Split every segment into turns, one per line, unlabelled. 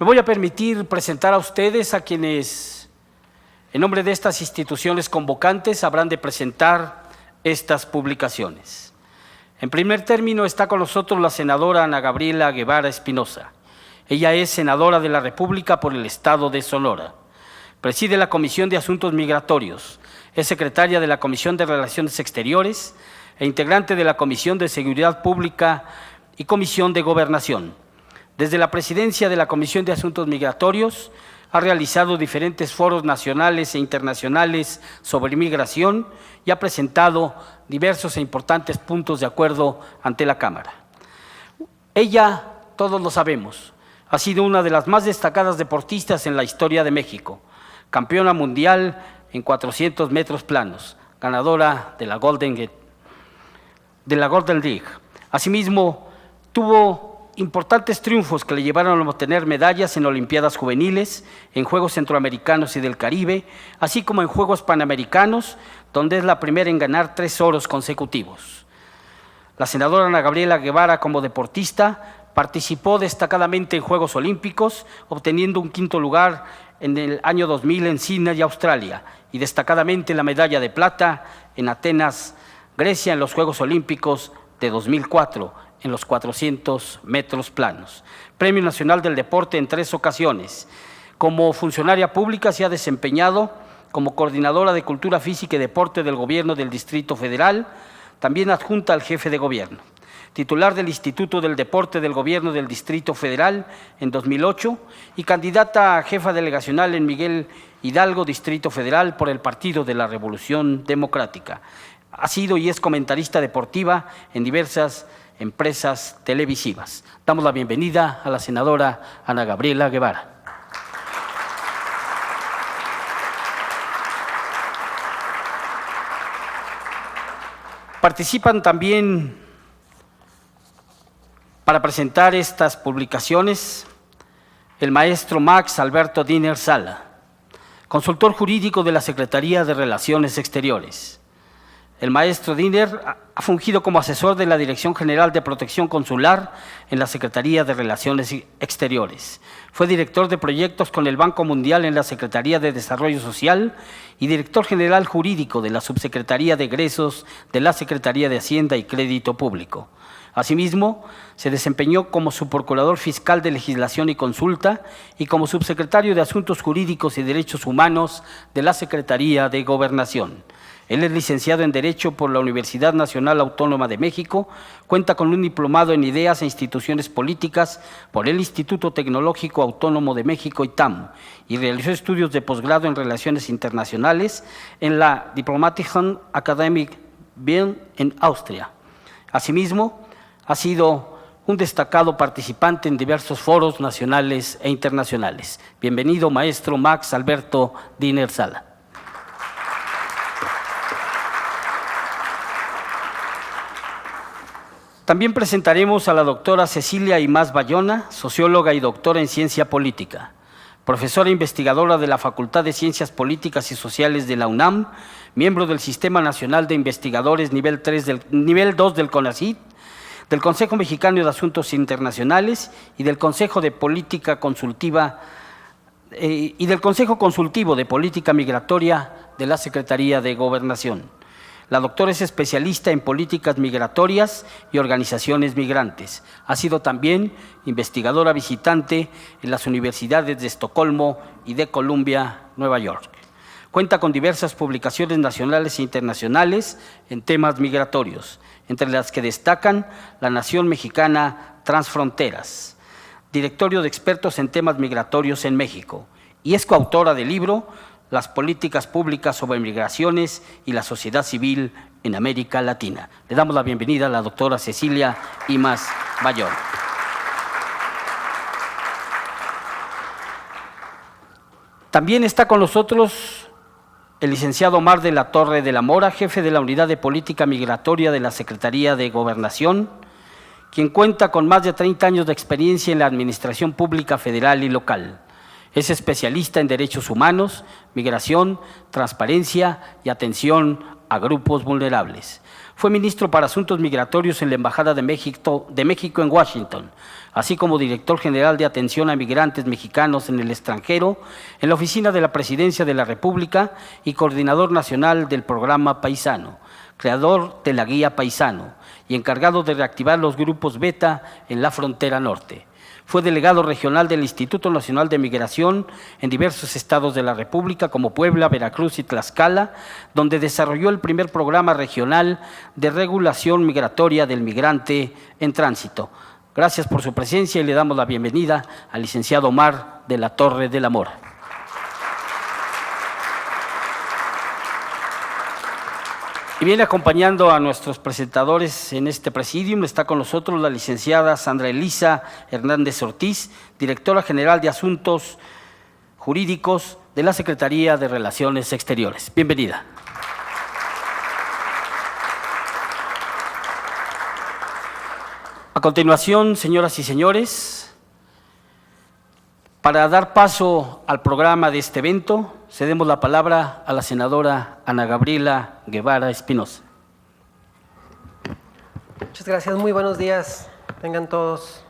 Me voy a permitir presentar a ustedes a quienes, en nombre de estas instituciones convocantes, habrán de presentar estas publicaciones. En primer término está con nosotros la senadora Ana Gabriela Guevara Espinosa. Ella es senadora de la República por el Estado de Sonora. Preside la Comisión de Asuntos Migratorios. Es secretaria de la Comisión de Relaciones Exteriores e integrante de la Comisión de Seguridad Pública y Comisión de Gobernación. Desde la presidencia de la Comisión de Asuntos Migratorios, ha realizado diferentes foros nacionales e internacionales sobre migración y ha presentado diversos e importantes puntos de acuerdo ante la Cámara. Ella, todos lo sabemos, ha sido una de las más destacadas deportistas en la historia de México, campeona mundial en 400 metros planos, ganadora de la Golden League. Asimismo, tuvo importantes triunfos que le llevaron a obtener medallas en Olimpiadas Juveniles, en Juegos Centroamericanos y del Caribe, así como en Juegos Panamericanos, donde es la primera en ganar 3 oros consecutivos. La senadora Ana Gabriela Guevara, como deportista, participó destacadamente en Juegos Olímpicos, obteniendo un 5º lugar en el año 2000 en Sydney, Australia, y destacadamente la medalla de plata en Atenas, Grecia, en los Juegos Olímpicos de 2004, en los 400 metros planos. Premio Nacional del Deporte en 3 ocasiones. Como funcionaria pública se ha desempeñado como coordinadora de Cultura Física y Deporte del Gobierno del Distrito Federal, también adjunta al jefe de gobierno. Titular del Instituto del Deporte del Gobierno del Distrito Federal en 2008 y candidata a jefa delegacional en Miguel Hidalgo, Distrito Federal, por el Partido de la Revolución Democrática. Ha sido y es comentarista deportiva en diversas empresas televisivas. Damos la bienvenida a la senadora Ana Gabriela Guevara. Participan también para presentar estas publicaciones el maestro Max Alberto Diner Sala, consultor jurídico de la Secretaría de Relaciones Exteriores. El maestro Diner ha fungido como asesor de la Dirección General de Protección Consular en la Secretaría de Relaciones Exteriores. Fue director de proyectos con el Banco Mundial en la Secretaría de Desarrollo Social y director general jurídico de la Subsecretaría de Egresos de la Secretaría de Hacienda y Crédito Público. Asimismo, se desempeñó como subprocurador fiscal de Legislación y Consulta y como subsecretario de Asuntos Jurídicos y Derechos Humanos de la Secretaría de Gobernación. Él es licenciado en Derecho por la Universidad Nacional Autónoma de México, cuenta con un diplomado en Ideas e Instituciones Políticas por el Instituto Tecnológico Autónomo de México, ITAM, y realizó estudios de posgrado en Relaciones Internacionales en la Diplomatischen Akademie Wien en Austria. Asimismo, ha sido un destacado participante en diversos foros nacionales e internacionales. Bienvenido, maestro Max Alberto Diner Sala. También presentaremos a la doctora Cecilia Imaz Bayona, socióloga y doctora en Ciencia Política, profesora e investigadora de la Facultad de Ciencias Políticas y Sociales de la UNAM, miembro del Sistema Nacional de Investigadores nivel 2 del CONACYT, del Consejo Mexicano de Asuntos Internacionales y del Consejo de Política Consultiva y del Consejo Consultivo de Política Migratoria de la Secretaría de Gobernación. La doctora es especialista en políticas migratorias y organizaciones migrantes. Ha sido también investigadora visitante en las universidades de Estocolmo y de Columbia, Nueva York. Cuenta con diversas publicaciones nacionales e internacionales en temas migratorios, entre las que destacan La Nación Mexicana Transfronteras, Directorio de Expertos en Temas Migratorios en México, y es coautora del libro Las políticas públicas sobre migraciones y la sociedad civil en América Latina. Le damos la bienvenida a la doctora Cecilia Imaz Bayona. También está con nosotros el licenciado Omar de la Torre de la Mora, jefe de la Unidad de Política Migratoria de la Secretaría de Gobernación, quien cuenta con más de 30 años de experiencia en la administración pública federal y local. Es especialista en derechos humanos, migración, transparencia y atención a grupos vulnerables. Fue ministro para Asuntos Migratorios en la Embajada de México en Washington. así como director general de atención a migrantes mexicanos en el extranjero en la Oficina de la Presidencia de la República y coordinador nacional del programa Paisano, creador de la Guía Paisano y encargado de reactivar los grupos beta en la frontera norte. Fue delegado regional del Instituto Nacional de Migración en diversos estados de la República como Puebla, Veracruz y Tlaxcala, donde desarrolló el primer programa regional de regulación migratoria del migrante en tránsito. Gracias por su presencia y le damos la bienvenida al licenciado Omar de la Torre de la Mora. Y viene acompañando a nuestros presentadores en este presidium, está con nosotros la licenciada Sandra Elisa Hernández Ortiz, directora general de Asuntos Jurídicos de la Secretaría de Relaciones Exteriores. Bienvenida. A continuación, señoras y señores, para dar paso al programa de este evento, cedemos la palabra a la senadora Ana Gabriela Guevara Espinosa.
Muchas gracias, muy buenos días. Vengan todos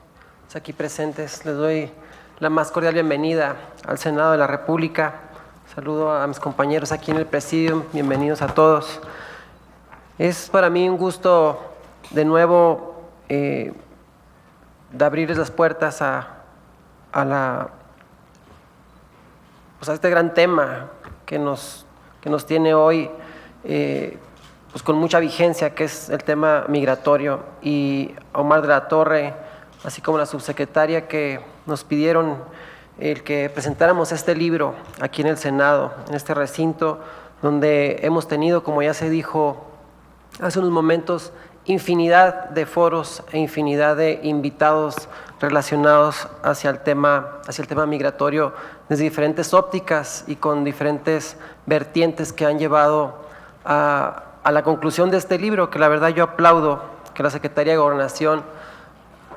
aquí presentes. Les doy la más cordial bienvenida al Senado de la República. Saludo a mis compañeros aquí en el presidium. Bienvenidos a todos. Es para mí un gusto de nuevo de abrirles las puertas a este gran tema que nos tiene hoy pues con mucha vigencia, que es el tema migratorio, y a Omar de la Torre, así como la subsecretaria, que nos pidieron el que presentáramos este libro aquí en el Senado, en este recinto, donde hemos tenido, como ya se dijo hace unos momentos, infinidad de foros e infinidad de invitados relacionados hacia el tema migratorio desde diferentes ópticas y con diferentes vertientes que han llevado a la conclusión de este libro, que la verdad yo aplaudo que la Secretaría de Gobernación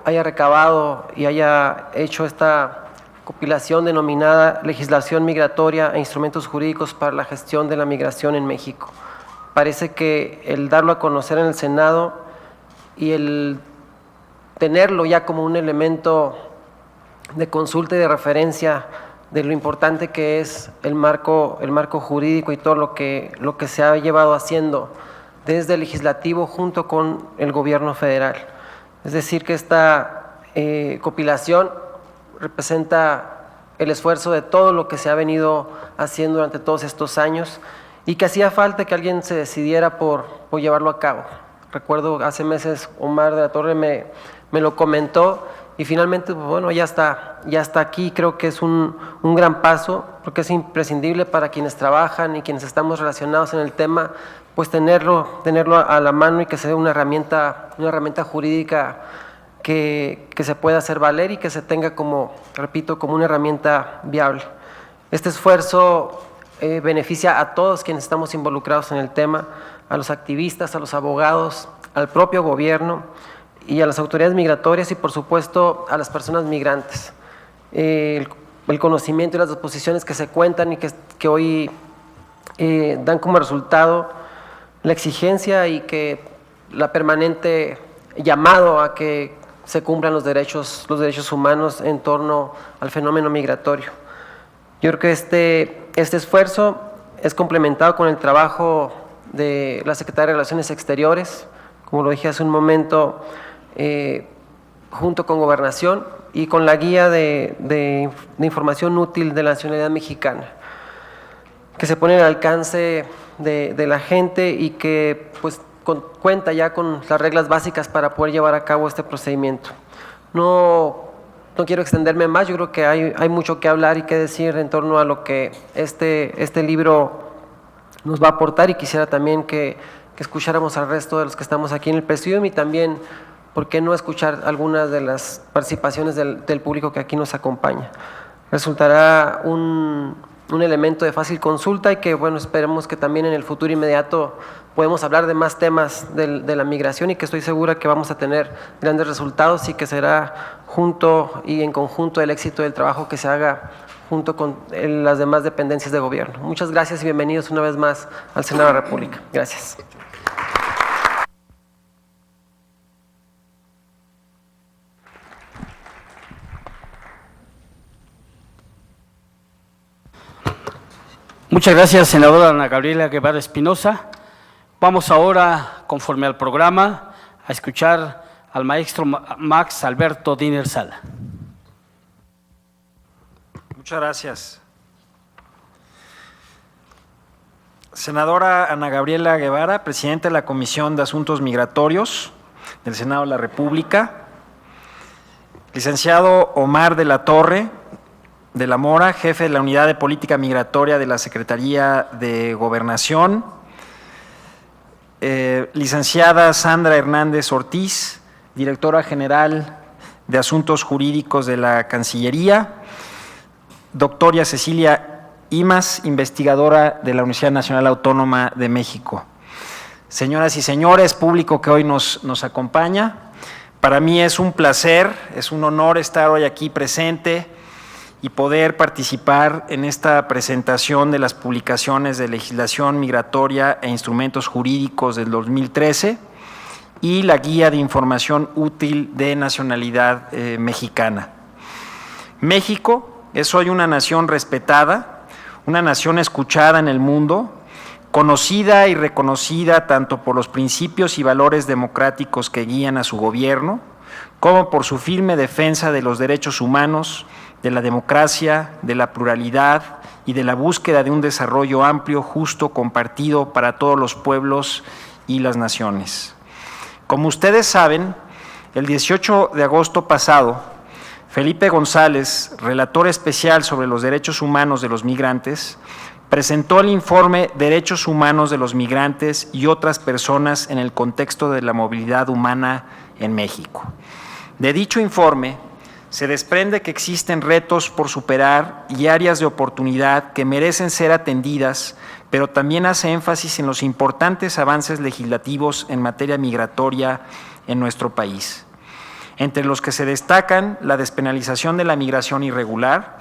haya recabado y haya hecho esta compilación denominada Legislación Migratoria e Instrumentos Jurídicos para la Gestión de la Migración en México. Parece que el darlo a conocer en el Senado y el tenerlo ya como un elemento de consulta y de referencia de lo importante que es el marco jurídico y todo lo que se ha llevado haciendo desde el legislativo junto con el gobierno federal. Es decir, que esta compilación representa el esfuerzo de todo lo que se ha venido haciendo durante todos estos años y que hacía falta que alguien se decidiera por llevarlo a cabo. Recuerdo hace meses Omar de la Torre me lo comentó y finalmente, pues bueno, ya está aquí. Creo que es un gran paso, porque es imprescindible para quienes trabajan y quienes estamos relacionados en el tema, pues tenerlo a la mano y que sea una herramienta jurídica que se pueda hacer valer y que se tenga como una herramienta viable. Este esfuerzo beneficia a todos quienes estamos involucrados en el tema, a los activistas, a los abogados, al propio gobierno y a las autoridades migratorias y por supuesto a las personas migrantes. El conocimiento y las disposiciones que se cuentan y que hoy dan como resultado la exigencia y que la permanente llamado a que se cumplan los derechos humanos en torno al fenómeno migratorio. Yo creo que este esfuerzo es complementado con el trabajo de la Secretaría de Relaciones Exteriores, como lo dije hace un momento, junto con Gobernación y con la guía de información útil de la nacionalidad mexicana, que se pone al alcance de la gente y que pues cuenta ya con las reglas básicas para poder llevar a cabo este procedimiento. No quiero extenderme más, yo creo que hay mucho que hablar y que decir en torno a lo que este libro nos va a aportar, y quisiera también que escucháramos al resto de los que estamos aquí en el presidium y también, ¿por qué no escuchar algunas de las participaciones del público que aquí nos acompaña? Resultará un elemento de fácil consulta y que, bueno, esperemos que también en el futuro inmediato podemos hablar de más temas de la migración y que estoy segura que vamos a tener grandes resultados y que será junto y en conjunto el éxito del trabajo que se haga junto con las demás dependencias de gobierno. Muchas gracias y bienvenidos una vez más al Senado de la República. Gracias.
Muchas gracias, senadora Ana Gabriela Guevara Espinosa. Vamos ahora, conforme al programa, a escuchar al maestro Max Alberto Diner Sala.
Muchas gracias. Senadora Ana Gabriela Guevara, presidenta de la Comisión de Asuntos Migratorios del Senado de la República. Licenciado Omar de la Torre de la Mora, jefe de la Unidad de Política Migratoria de la Secretaría de Gobernación. Licenciada Sandra Hernández Ortiz, directora general de Asuntos Jurídicos de la Cancillería. Doctora Cecilia Imas, investigadora de la Universidad Nacional Autónoma de México. Señoras y señores, público que hoy nos acompaña, para mí es un placer, es un honor estar hoy aquí presente y poder participar en esta presentación de las publicaciones de legislación migratoria e instrumentos jurídicos del 2013 y la guía de información útil de nacionalidad mexicana. México es hoy una nación respetada, una nación escuchada en el mundo, conocida y reconocida tanto por los principios y valores democráticos que guían a su gobierno, como por su firme defensa de los derechos humanos, de la democracia, de la pluralidad y de la búsqueda de un desarrollo amplio, justo, compartido para todos los pueblos y las naciones. Como ustedes saben, el 18 de agosto pasado, Felipe González, relator especial sobre los derechos humanos de los migrantes, presentó el informe Derechos Humanos de los Migrantes y otras personas en el contexto de la movilidad humana en México. De dicho informe, se desprende que existen retos por superar y áreas de oportunidad que merecen ser atendidas, pero también hace énfasis en los importantes avances legislativos en materia migratoria en nuestro país, entre los que se destacan la despenalización de la migración irregular,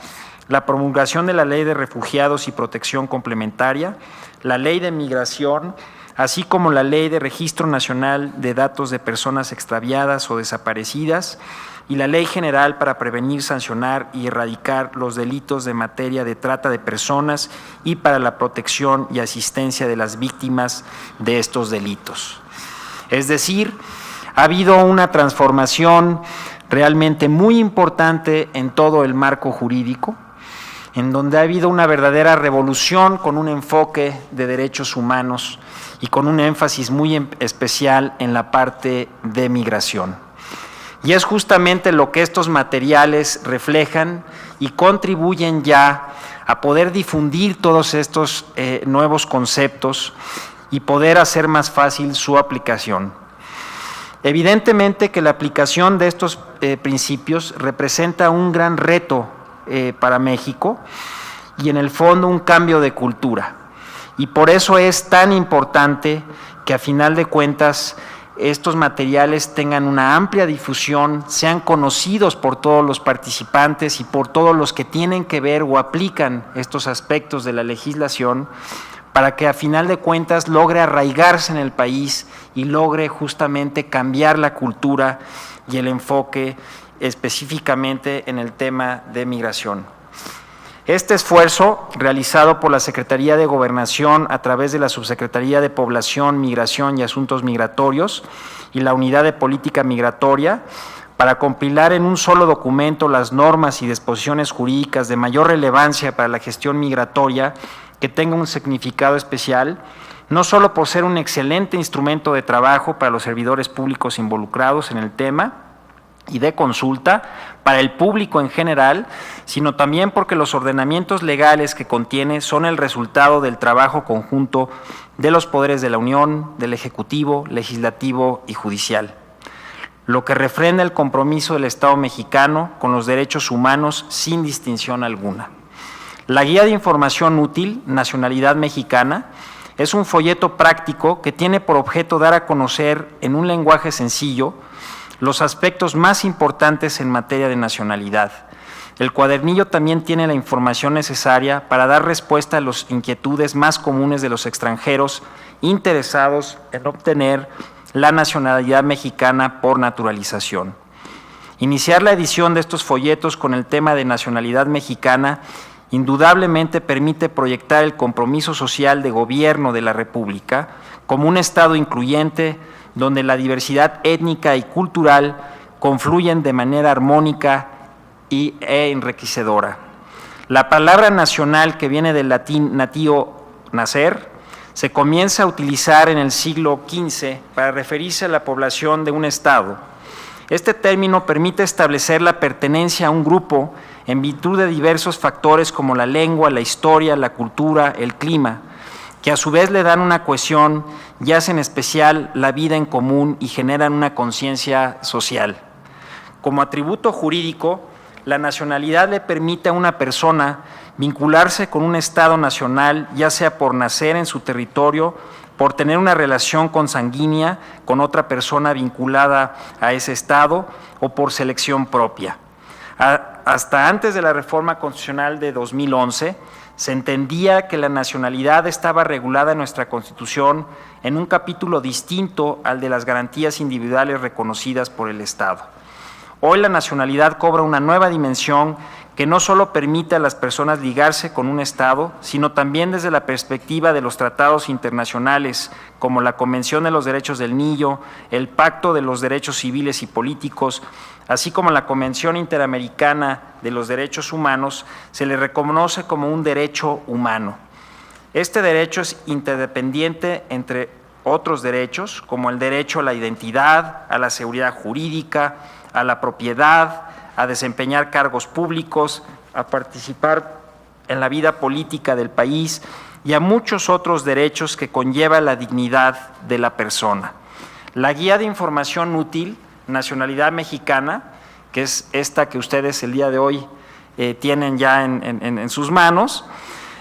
la promulgación de la Ley de Refugiados y Protección Complementaria, la Ley de Migración, así como la Ley de Registro Nacional de Datos de Personas Extraviadas o Desaparecidas y la Ley General para prevenir, sancionar y erradicar los delitos de materia de trata de personas y para la protección y asistencia de las víctimas de estos delitos. Es decir, ha habido una transformación realmente muy importante en todo el marco jurídico, en donde ha habido una verdadera revolución con un enfoque de derechos humanos y con un énfasis muy especial en la parte de migración. Y es justamente lo que estos materiales reflejan y contribuyen ya a poder difundir todos estos nuevos conceptos y poder hacer más fácil su aplicación. Evidentemente que la aplicación de estos principios representa un gran reto para México y en el fondo un cambio de cultura. Y por eso es tan importante que a final de cuentas estos materiales tengan una amplia difusión, sean conocidos por todos los participantes y por todos los que tienen que ver o aplican estos aspectos de la legislación, para que a final de cuentas logre arraigarse en el país y logre justamente cambiar la cultura y el enfoque específicamente en el tema de migración. Este esfuerzo, realizado por la Secretaría de Gobernación a través de la Subsecretaría de Población, Migración y Asuntos Migratorios y la Unidad de Política Migratoria, para compilar en un solo documento las normas y disposiciones jurídicas de mayor relevancia para la gestión migratoria que tenga un significado especial, no solo por ser un excelente instrumento de trabajo para los servidores públicos involucrados en el tema y de consulta para el público en general, sino también porque los ordenamientos legales que contiene son el resultado del trabajo conjunto de los poderes de la Unión, del Ejecutivo, Legislativo y Judicial, lo que refrenda el compromiso del Estado mexicano con los derechos humanos sin distinción alguna. La Guía de Información Útil, Nacionalidad Mexicana, es un folleto práctico que tiene por objeto dar a conocer en un lenguaje sencillo los aspectos más importantes en materia de nacionalidad. El cuadernillo también tiene la información necesaria para dar respuesta a las inquietudes más comunes de los extranjeros interesados en obtener la nacionalidad mexicana por naturalización. Iniciar la edición de estos folletos con el tema de nacionalidad mexicana indudablemente permite proyectar el compromiso social de gobierno de la República como un Estado incluyente donde la diversidad étnica y cultural confluyen de manera armónica e enriquecedora. La palabra nacional, que viene del latín natio, nacer, se comienza a utilizar en el siglo XV para referirse a la población de un estado. Este término permite establecer la pertenencia a un grupo en virtud de diversos factores como la lengua, la historia, la cultura, el clima, que a su vez le dan una cohesión y hacen especial la vida en común y generan una conciencia social. Como atributo jurídico, la nacionalidad le permite a una persona vincularse con un Estado nacional, ya sea por nacer en su territorio, por tener una relación consanguínea con otra persona vinculada a ese Estado o por selección propia. Hasta antes de la reforma constitucional de 2011, se entendía que la nacionalidad estaba regulada en nuestra Constitución en un capítulo distinto al de las garantías individuales reconocidas por el Estado. Hoy la nacionalidad cobra una nueva dimensión que no solo permite a las personas ligarse con un Estado, sino también desde la perspectiva de los tratados internacionales, como la Convención de los Derechos del Niño, el Pacto de los Derechos Civiles y Políticos, así como la Convención Interamericana de los Derechos Humanos, se le reconoce como un derecho humano. Este derecho es interdependiente entre otros derechos, como el derecho a la identidad, a la seguridad jurídica, a la propiedad, a desempeñar cargos públicos, a participar en la vida política del país y a muchos otros derechos que conlleva la dignidad de la persona. La guía de información útil, Nacionalidad Mexicana, que es esta que ustedes el día de hoy tienen ya en sus manos,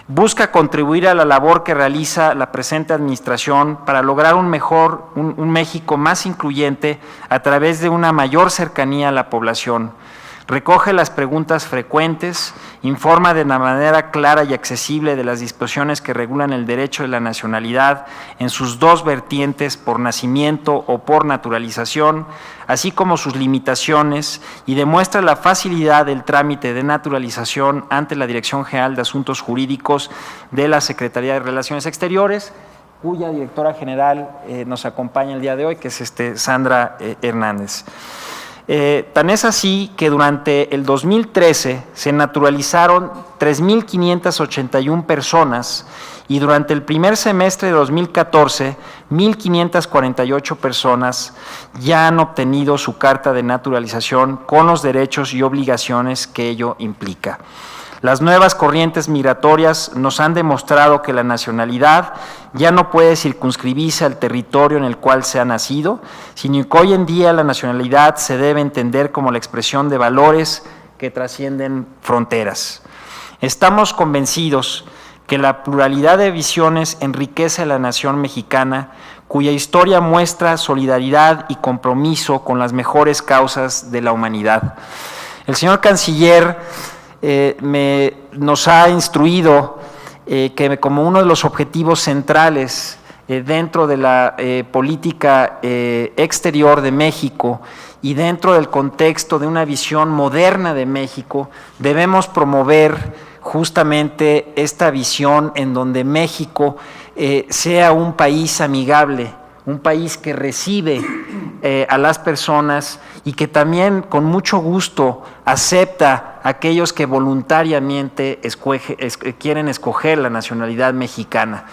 busca contribuir a la labor que realiza la presente administración para lograr un México más incluyente a través de una mayor cercanía a la población. Recoge las preguntas frecuentes, informa de una manera clara y accesible de las disposiciones que regulan el derecho de la nacionalidad en sus dos vertientes, por nacimiento o por naturalización, así como sus limitaciones, y demuestra la facilidad del trámite de naturalización ante la Dirección General de Asuntos Jurídicos de la Secretaría de Relaciones Exteriores, cuya directora general nos acompaña el día de hoy, que es Sandra Hernández. Tan es así que durante el 2013 se naturalizaron 3.581 personas y durante el primer semestre de 2014, 1.548 personas ya han obtenido su carta de naturalización con los derechos y obligaciones que ello implica. Las nuevas corrientes migratorias nos han demostrado que la nacionalidad ya no puede circunscribirse al territorio en el cual se ha nacido, sino que hoy en día la nacionalidad se debe entender como la expresión de valores que trascienden fronteras. Estamos convencidos que la pluralidad de visiones enriquece a la nación mexicana, cuya historia muestra solidaridad y compromiso con las mejores causas de la humanidad. El señor canciller nos ha instruido que como uno de los objetivos centrales dentro de la política exterior de México y dentro del contexto de una visión moderna de México, debemos promover justamente esta visión en donde México sea un país amigable, un país que recibe a las personas y que también con mucho gusto acepta a aquellos que voluntariamente quieren escoger la nacionalidad mexicana.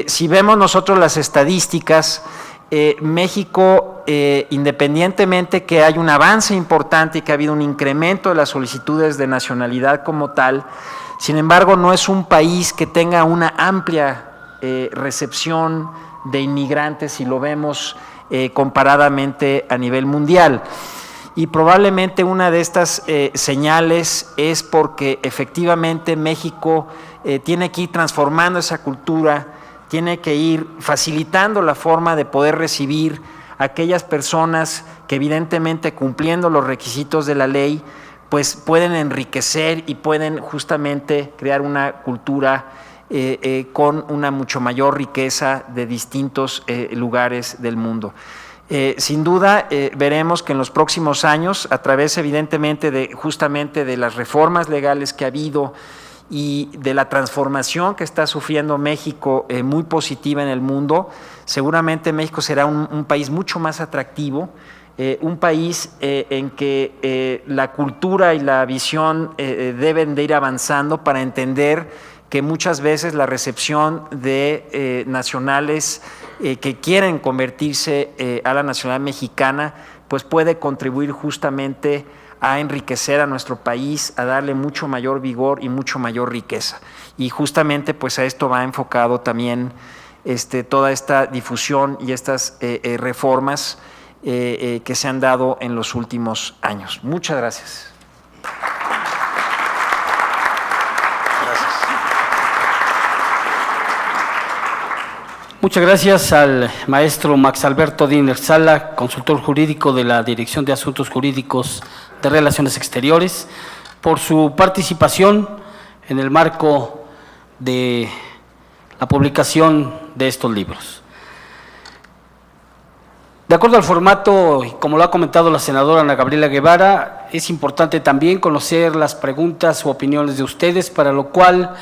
Si vemos nosotros las estadísticas, México, independientemente que hay un avance importante y que ha habido un incremento de las solicitudes de nacionalidad como tal, sin embargo no es un país que tenga una amplia recepción de inmigrantes si lo vemos comparadamente a nivel mundial. Y probablemente una de estas señales es porque efectivamente México tiene que ir transformando esa cultura, tiene que ir facilitando la forma de poder recibir a aquellas personas que evidentemente cumpliendo los requisitos de la ley, pues pueden enriquecer y pueden justamente crear una cultura con una mucho mayor riqueza de distintos lugares del mundo. Sin duda veremos que en los próximos años, a través evidentemente justamente de las reformas legales que ha habido y de la transformación que está sufriendo México, muy positiva en el mundo, seguramente México será un país mucho más atractivo, un país en que la cultura y la visión deben de ir avanzando para entender que muchas veces la recepción de nacionales que quieren convertirse a la nacionalidad mexicana, pues puede contribuir justamente a enriquecer a nuestro país, a darle mucho mayor vigor y mucho mayor riqueza. Y justamente pues a esto va enfocado también toda esta difusión y estas reformas que se han dado en los últimos años. Muchas gracias.
Muchas gracias al maestro Max Alberto Diner Sala, consultor jurídico de la Dirección de Asuntos Jurídicos de Relaciones Exteriores, por su participación en el marco de la publicación de estos libros. De acuerdo al formato, y como lo ha comentado la senadora Ana Gabriela Guevara, es importante también conocer las preguntas u opiniones de ustedes, para lo cual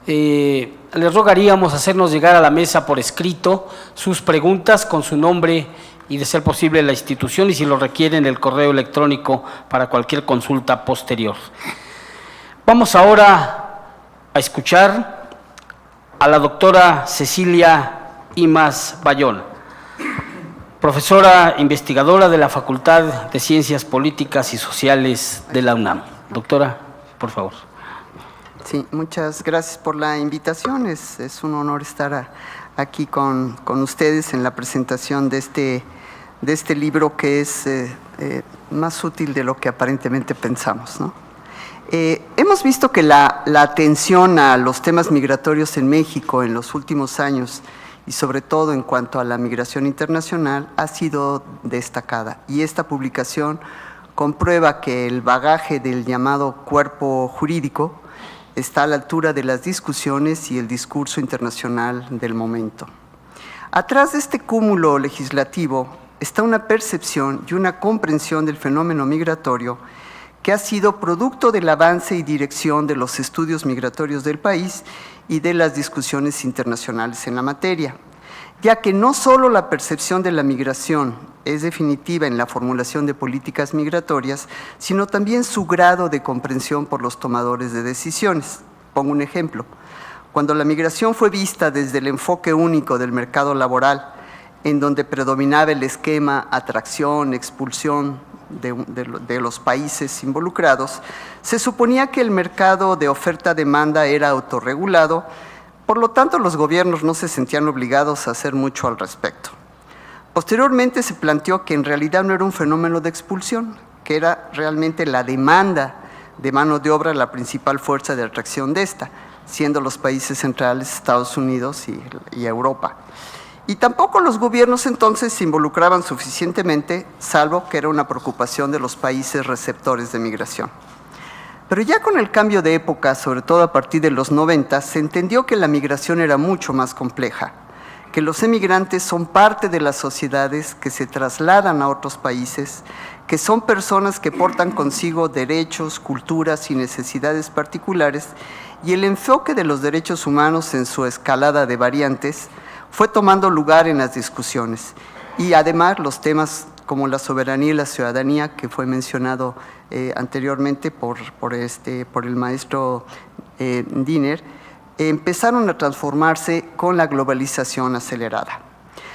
les rogaríamos hacernos llegar a la mesa por escrito sus preguntas con su nombre y, de ser posible, la institución, y si lo requieren, el correo electrónico para cualquier consulta posterior. Vamos ahora a escuchar a la doctora Cecilia Imaz Bayona, profesora investigadora de la Facultad de Ciencias Políticas y Sociales de la UNAM. Doctora, por favor.
Sí, muchas gracias por la invitación. Es un honor estar aquí con ustedes en la presentación de este libro, que es más útil de lo que aparentemente pensamos, ¿no? Hemos visto que la atención a los temas migratorios en México en los últimos años, y sobre todo en cuanto a la migración internacional, ha sido destacada. Y esta publicación comprueba que el bagaje del llamado cuerpo jurídico está a la altura de las discusiones y el discurso internacional del momento. Atrás de este cúmulo legislativo está una percepción y una comprensión del fenómeno migratorio que ha sido producto del avance y dirección de los estudios migratorios del país y de las discusiones internacionales en la materia, ya que no solo la percepción de la migración es definitiva en la formulación de políticas migratorias, sino también su grado de comprensión por los tomadores de decisiones. Pongo un ejemplo. Cuando la migración fue vista desde el enfoque único del mercado laboral, en donde predominaba el esquema atracción, expulsión de los países involucrados, se suponía que el mercado de oferta-demanda era autorregulado, por lo tanto los gobiernos no se sentían obligados a hacer mucho al respecto. Posteriormente se planteó que en realidad no era un fenómeno de expulsión, que era realmente la demanda de mano de obra la principal fuerza de atracción de esta, siendo los países centrales, Estados Unidos y Europa. Y tampoco los gobiernos entonces se involucraban suficientemente, salvo que era una preocupación de los países receptores de migración. Pero ya con el cambio de época, sobre todo a partir de los 90, se entendió que la migración era mucho más compleja, que los emigrantes son parte de las sociedades que se trasladan a otros países, que son personas que portan consigo derechos, culturas y necesidades particulares, y el enfoque de los derechos humanos en su escalada de variantes fue tomando lugar en las discusiones. Y además los temas como la soberanía y la ciudadanía, que fue mencionado anteriormente por el maestro Diner, empezaron a transformarse con la globalización acelerada.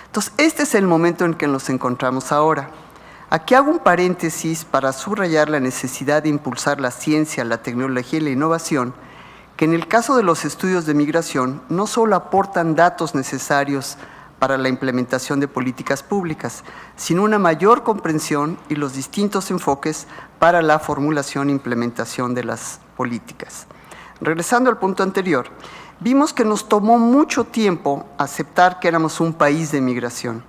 Entonces, este es el momento en que nos encontramos ahora. Aquí hago un paréntesis para subrayar la necesidad de impulsar la ciencia, la tecnología y la innovación, que en el caso de los estudios de migración no solo aportan datos necesarios para la implementación de políticas públicas, sino una mayor comprensión y los distintos enfoques para la formulación e implementación de las políticas. Regresando al punto anterior, vimos que nos tomó mucho tiempo aceptar que éramos un país de migración.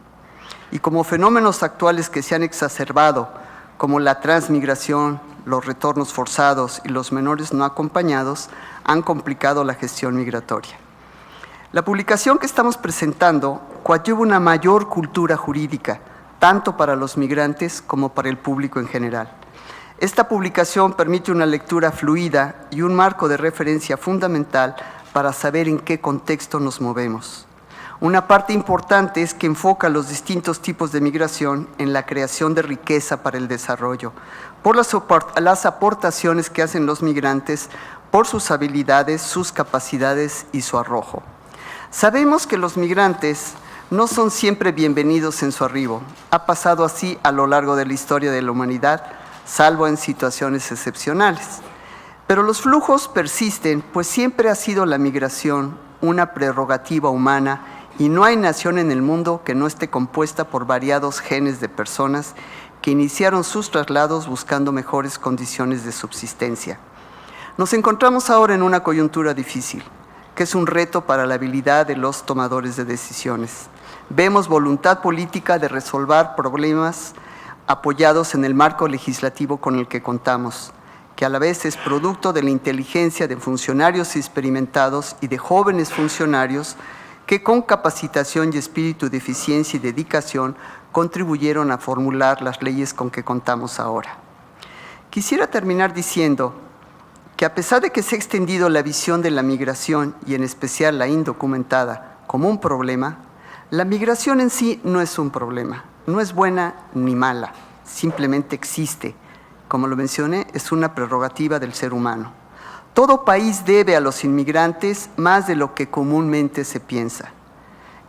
Y como fenómenos actuales que se han exacerbado, como la transmigración, los retornos forzados y los menores no acompañados, han complicado la gestión migratoria. La publicación que estamos presentando coadyuva una mayor cultura jurídica, tanto para los migrantes como para el público en general. Esta publicación permite una lectura fluida y un marco de referencia fundamental para saber en qué contexto nos movemos. Una parte importante es que enfoca los distintos tipos de migración en la creación de riqueza para el desarrollo, por las aportaciones que hacen los migrantes, por sus habilidades, sus capacidades y su arrojo. Sabemos que los migrantes no son siempre bienvenidos en su arribo. Ha pasado así a lo largo de la historia de la humanidad, salvo en situaciones excepcionales. Pero los flujos persisten, pues siempre ha sido la migración una prerrogativa humana y no hay nación en el mundo que no esté compuesta por variados genes de personas que iniciaron sus traslados buscando mejores condiciones de subsistencia. Nos encontramos ahora en una coyuntura difícil, que es un reto para la habilidad de los tomadores de decisiones. Vemos voluntad política de resolver problemas apoyados en el marco legislativo con el que contamos, que a la vez es producto de la inteligencia de funcionarios experimentados y de jóvenes funcionarios que con capacitación y espíritu de eficiencia y dedicación contribuyeron a formular las leyes con que contamos ahora. Quisiera terminar diciendo que a pesar de que se ha extendido la visión de la migración y en especial la indocumentada como un problema, la migración en sí no es un problema, no es buena ni mala, simplemente existe. Como lo mencioné, es una prerrogativa del ser humano. Todo país debe a los inmigrantes más de lo que comúnmente se piensa.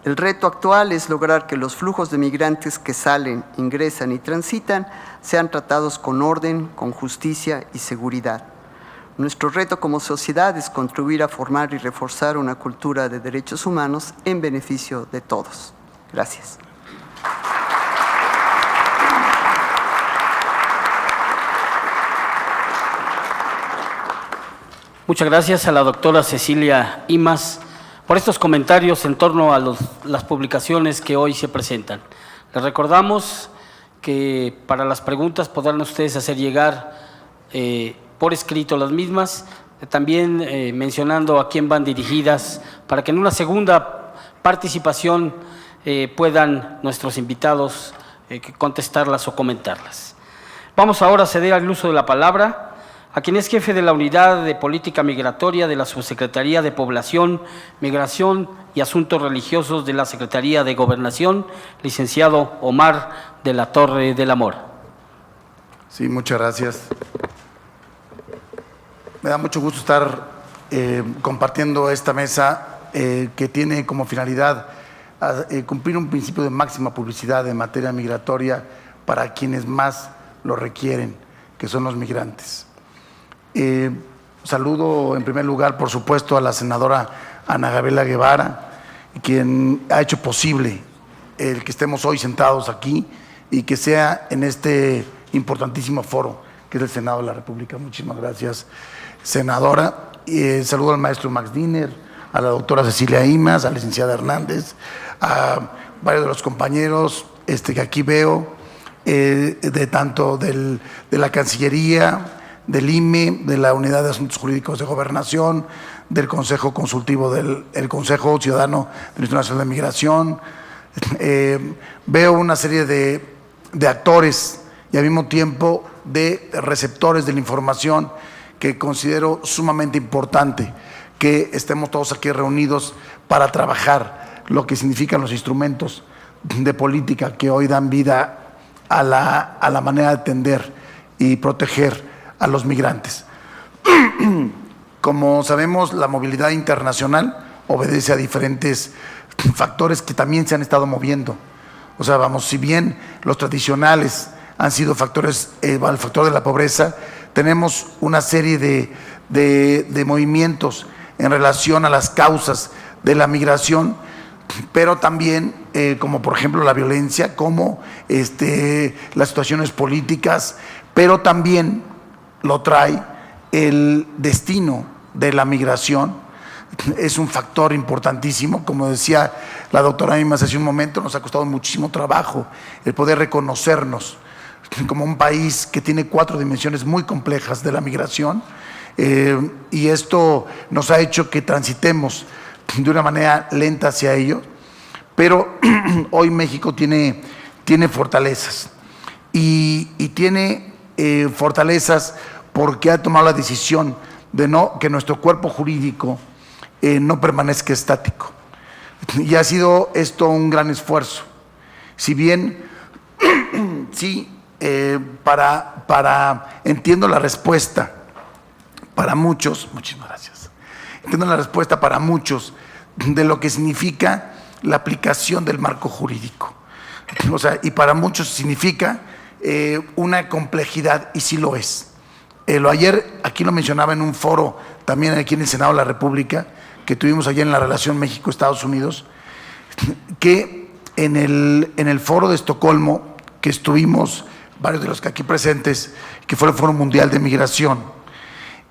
El reto actual es lograr que los flujos de migrantes que salen, ingresan y transitan sean tratados con orden, con justicia y seguridad. Nuestro reto como sociedad es contribuir a formar y reforzar una cultura de derechos humanos en beneficio de todos. Gracias.
Muchas gracias a la doctora Cecilia Imaz por estos comentarios en torno a las publicaciones que hoy se presentan. Les recordamos que para las preguntas podrán ustedes hacer llegar por escrito las mismas, también mencionando a quién van dirigidas, para que en una segunda participación puedan nuestros invitados contestarlas o comentarlas. Vamos ahora a ceder al uso de la palabra a quien es jefe de la Unidad de Política Migratoria de la Subsecretaría de Población, Migración y Asuntos Religiosos de la Secretaría de Gobernación, licenciado Omar de la Torre de la Mora.
Sí, muchas gracias. Me da mucho gusto estar compartiendo esta mesa que tiene como finalidad cumplir un principio de máxima publicidad en materia migratoria para quienes más lo requieren, que son los migrantes. Saludo en primer lugar, por supuesto, a la senadora Ana Gabriela Guevara, quien ha hecho posible el que estemos hoy sentados aquí y que sea en este importantísimo foro que es el Senado de la República. Muchísimas gracias, senadora. Saludo al maestro Max Diner, a la doctora Cecilia Imaz, a la licenciada Hernández, a varios de los compañeros que aquí veo, de tanto de la Cancillería, del IME, de la Unidad de Asuntos Jurídicos de Gobernación, del Consejo Consultivo, del Consejo Ciudadano del Instituto Nacional de Migración. Veo una serie de actores y al mismo tiempo de receptores de la información que considero sumamente importante que estemos todos aquí reunidos para trabajar lo que significan los instrumentos de política que hoy dan vida a la manera de atender y proteger a los migrantes. Como sabemos, la movilidad internacional obedece a diferentes factores que también se han estado moviendo. O sea, vamos, si bien los tradicionales han sido factores, el factor de la pobreza, tenemos una serie de movimientos en relación a las causas de la migración, pero también como por ejemplo la violencia, como las situaciones políticas, pero también lo trae el destino de la migración. Es un factor importantísimo, como decía la doctora Imaz hace un momento, nos ha costado muchísimo trabajo el poder reconocernos como un país que tiene 4 dimensiones muy complejas de la migración, y esto nos ha hecho que transitemos de una manera lenta hacia ello, pero hoy México tiene fortalezas y tiene fortalezas porque ha tomado la decisión de que nuestro cuerpo jurídico no permanezca estático. Y ha sido esto un gran esfuerzo. Si bien, sí, entiendo la respuesta para muchos, muchísimas gracias, entiendo la respuesta para muchos de lo que significa la aplicación del marco jurídico. O sea, y para muchos significa una complejidad, y sí lo es. Ayer, aquí lo mencionaba en un foro, también aquí en el Senado de la República, que tuvimos ayer en la relación México-Estados Unidos, que en el foro de Estocolmo, que estuvimos varios de los que aquí presentes, que fue el Foro Mundial de Migración,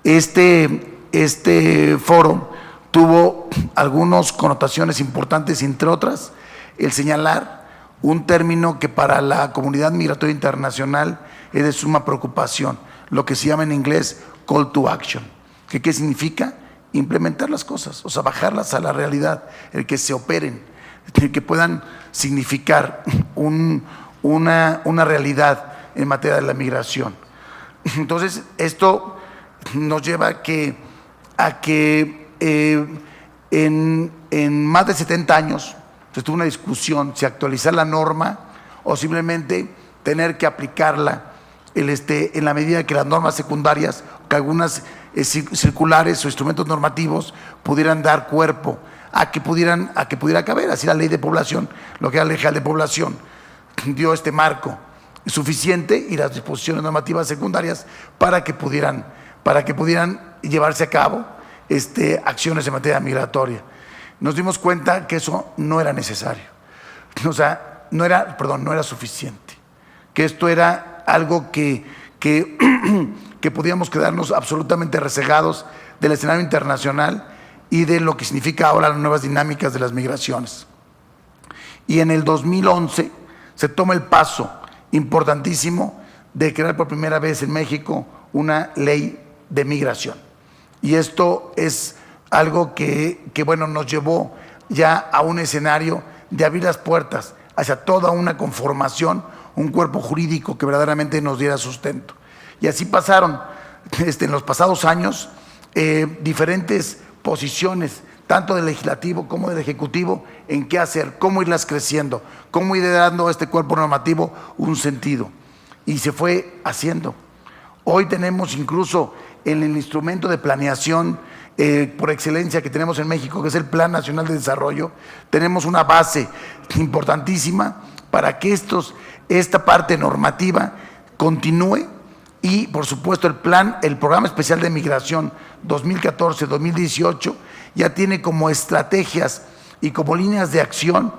este foro tuvo algunas connotaciones importantes, entre otras, el señalar un término que para la comunidad migratoria internacional es de suma preocupación, lo que se llama en inglés call to action. ¿Qué significa? Implementar las cosas, o sea, bajarlas a la realidad, el que se operen, el que puedan significar una realidad en materia de la migración. Entonces, esto nos lleva a que en más de 70 años tuvo una discusión si actualizar la norma o simplemente tener que aplicarla en la medida que las normas secundarias, que algunas circulares o instrumentos normativos pudieran dar cuerpo a que pudiera caber. Así la ley de población, lo que era la ley general de población, dio este marco suficiente y las disposiciones normativas secundarias para que pudieran llevarse a cabo acciones en materia migratoria. Nos dimos cuenta que eso no era necesario, o sea, no era suficiente, que esto era algo que podíamos quedarnos absolutamente rezagados del escenario internacional y de lo que significa ahora las nuevas dinámicas de las migraciones. Y en el 2011 se toma el paso importantísimo de crear por primera vez en México una ley de migración. Y esto es algo que bueno, nos llevó ya a un escenario de abrir las puertas hacia toda una conformación, un cuerpo jurídico que verdaderamente nos diera sustento. Y así pasaron en los pasados años diferentes posiciones, tanto del legislativo como del ejecutivo, en qué hacer, cómo irlas creciendo, cómo ir dando a este cuerpo normativo un sentido. Y se fue haciendo. Hoy tenemos incluso en el instrumento de planeación por excelencia que tenemos en México, que es el Plan Nacional de Desarrollo, tenemos una base importantísima para que esta parte normativa continúe. Y por supuesto el Programa Especial de Migración 2014-2018 ya tiene como estrategias y como líneas de acción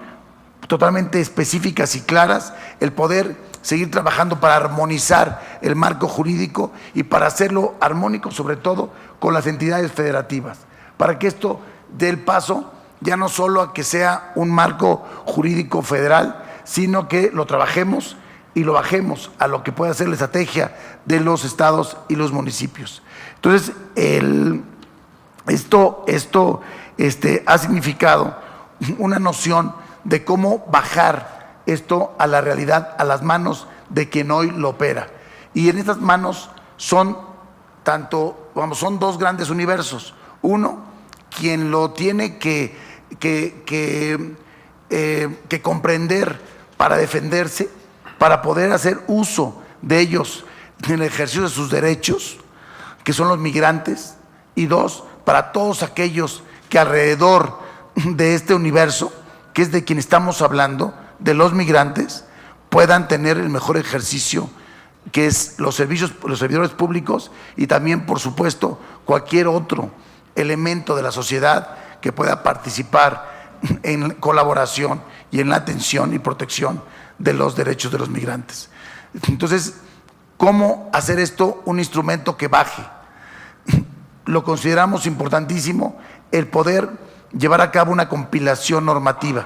totalmente específicas y claras el poder seguir trabajando para armonizar el marco jurídico y para hacerlo armónico sobre todo con las entidades federativas, para que esto dé el paso ya no solo a que sea un marco jurídico federal, sino que lo trabajemos y lo bajemos a lo que puede ser la estrategia de los estados y los municipios. Entonces, esto ha significado una noción de cómo bajar esto a la realidad, a las manos de quien hoy lo opera. Y en estas manos son dos grandes universos. Uno, quien lo tiene que comprender para defenderse, para poder hacer uso de ellos en el ejercicio de sus derechos, que son los migrantes. Y dos, para todos aquellos que alrededor de este universo, que es de quien estamos hablando, de los migrantes, puedan tener el mejor ejercicio, que es los servidores públicos y también, por supuesto, cualquier otro elemento de la sociedad que pueda participar en colaboración y en la atención y protección de los derechos de los migrantes. Entonces, ¿cómo hacer esto un instrumento que baje? Lo consideramos importantísimo el poder llevar a cabo una compilación normativa,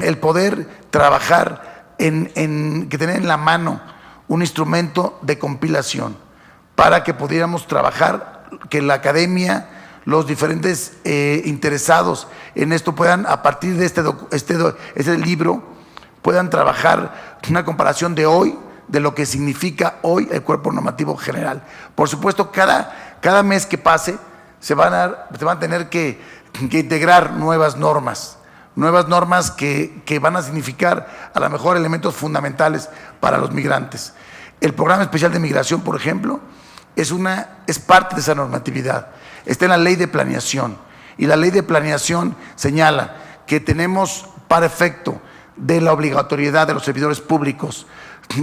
el poder trabajar que tener en la mano un instrumento de compilación para que pudiéramos trabajar, que la academia, los diferentes interesados en esto puedan, a partir de este libro, puedan trabajar una comparación de hoy, de lo que significa hoy el cuerpo normativo general. Por supuesto, cada mes que pase se van a tener que integrar nuevas normas que van a significar a lo mejor elementos fundamentales para los migrantes. El Programa Especial de Migración, por ejemplo, es parte de esa normatividad. Está en la Ley de Planeación, y la Ley de Planeación señala que tenemos para efecto de la obligatoriedad de los servidores públicos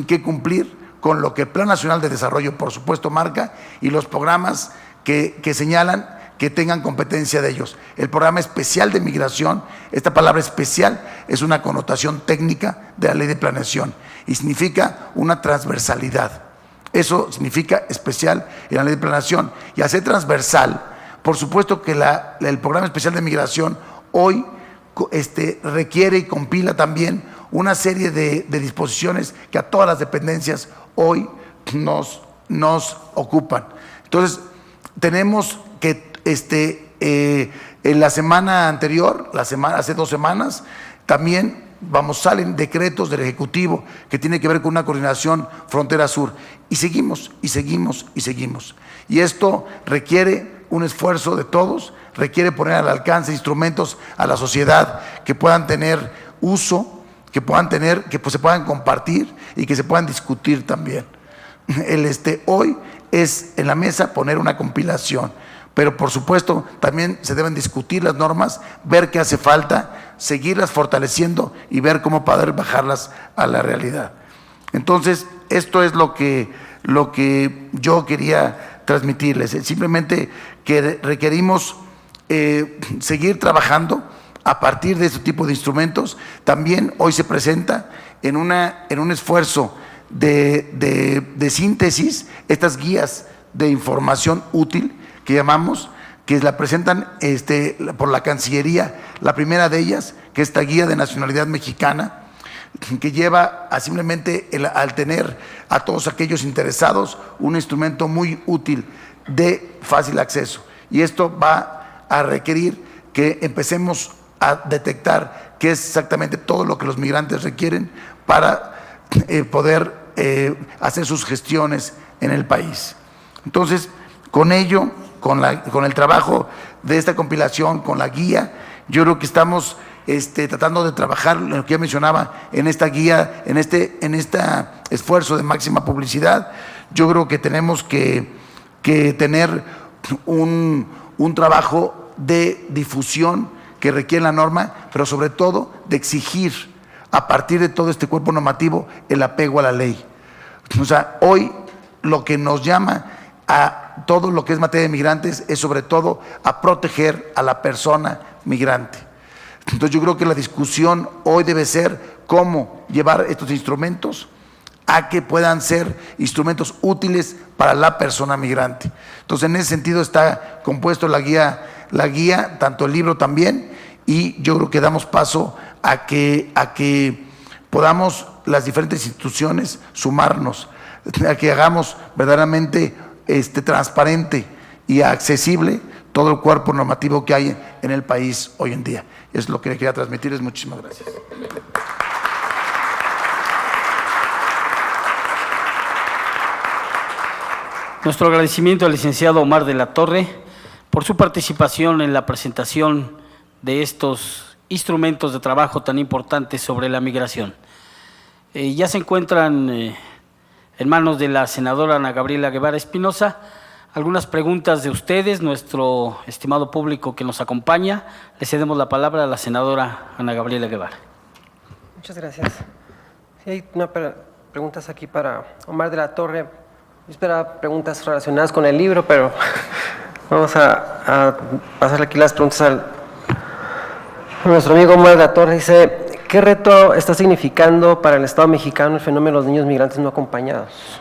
que cumplir con lo que el Plan Nacional de Desarrollo, por supuesto, marca, y los programas que señalan que tengan competencia de ellos. El Programa Especial de Migración, esta palabra especial es una connotación técnica de la Ley de Planeación y significa una transversalidad. Eso significa especial en la Ley de Planeación. Y al ser transversal, por supuesto que el Programa Especial de Migración hoy requiere y compila también una serie de disposiciones que a todas las dependencias hoy nos ocupan. Entonces, tenemos que en la semana anterior, hace 2 semanas, también salen decretos del Ejecutivo que tiene que ver con una coordinación frontera sur. Y seguimos. Y esto requiere un esfuerzo de todos, requiere poner al alcance instrumentos a la sociedad que puedan tener uso, que se puedan compartir y que se puedan discutir también. Hoy es en la mesa poner una compilación, pero por supuesto también se deben discutir las normas, ver qué hace falta, seguirlas fortaleciendo y ver cómo poder bajarlas a la realidad. Entonces, esto es lo que yo quería transmitirles, simplemente que requerimos seguir trabajando a partir de este tipo de instrumentos. También hoy se presenta en un esfuerzo de síntesis estas guías de información útil que llamamos, que la presentan por la Cancillería, la primera de ellas, que es esta guía de nacionalidad mexicana, que lleva a simplemente al tener a todos aquellos interesados un instrumento muy útil de fácil acceso. Y esto va a requerir que empecemos a detectar qué es exactamente todo lo que los migrantes requieren para poder hacer sus gestiones en el país. Entonces, con ello, con el trabajo de esta compilación, con la guía, yo creo que estamos tratando de trabajar lo que ya mencionaba en esta guía, en este esfuerzo de máxima publicidad. Yo creo que tenemos que tener un trabajo de difusión que requiere la norma, pero sobre todo de exigir a partir de todo este cuerpo normativo el apego a la ley. O sea, hoy lo que nos llama a todo lo que es materia de migrantes es sobre todo a proteger a la persona migrante. Entonces yo creo que la discusión hoy debe ser cómo llevar estos instrumentos a que puedan ser instrumentos útiles para la persona migrante. Entonces en ese sentido está compuesto la guía, tanto el libro también, y yo creo que damos paso a que podamos las diferentes instituciones sumarnos, a que hagamos verdaderamente transparente y accesible todo el cuerpo normativo que hay en el país hoy en día. Es lo que quería transmitirles. Muchísimas gracias.
Nuestro agradecimiento al licenciado Omar de la Torre por su participación en la presentación de estos instrumentos de trabajo tan importantes sobre la migración. Ya se encuentran en manos de la senadora Ana Gabriela Guevara Espinosa algunas preguntas de ustedes, nuestro estimado público que nos acompaña. Le cedemos la palabra a la senadora Ana Gabriela Guevara.
Muchas gracias. Sí, hay preguntas aquí para Omar de la Torre. Yo esperaba preguntas relacionadas con el libro, pero vamos a pasar aquí las preguntas a nuestro amigo Omar de la Torre. Dice, ¿qué reto está significando para el Estado mexicano el fenómeno de los niños migrantes no acompañados?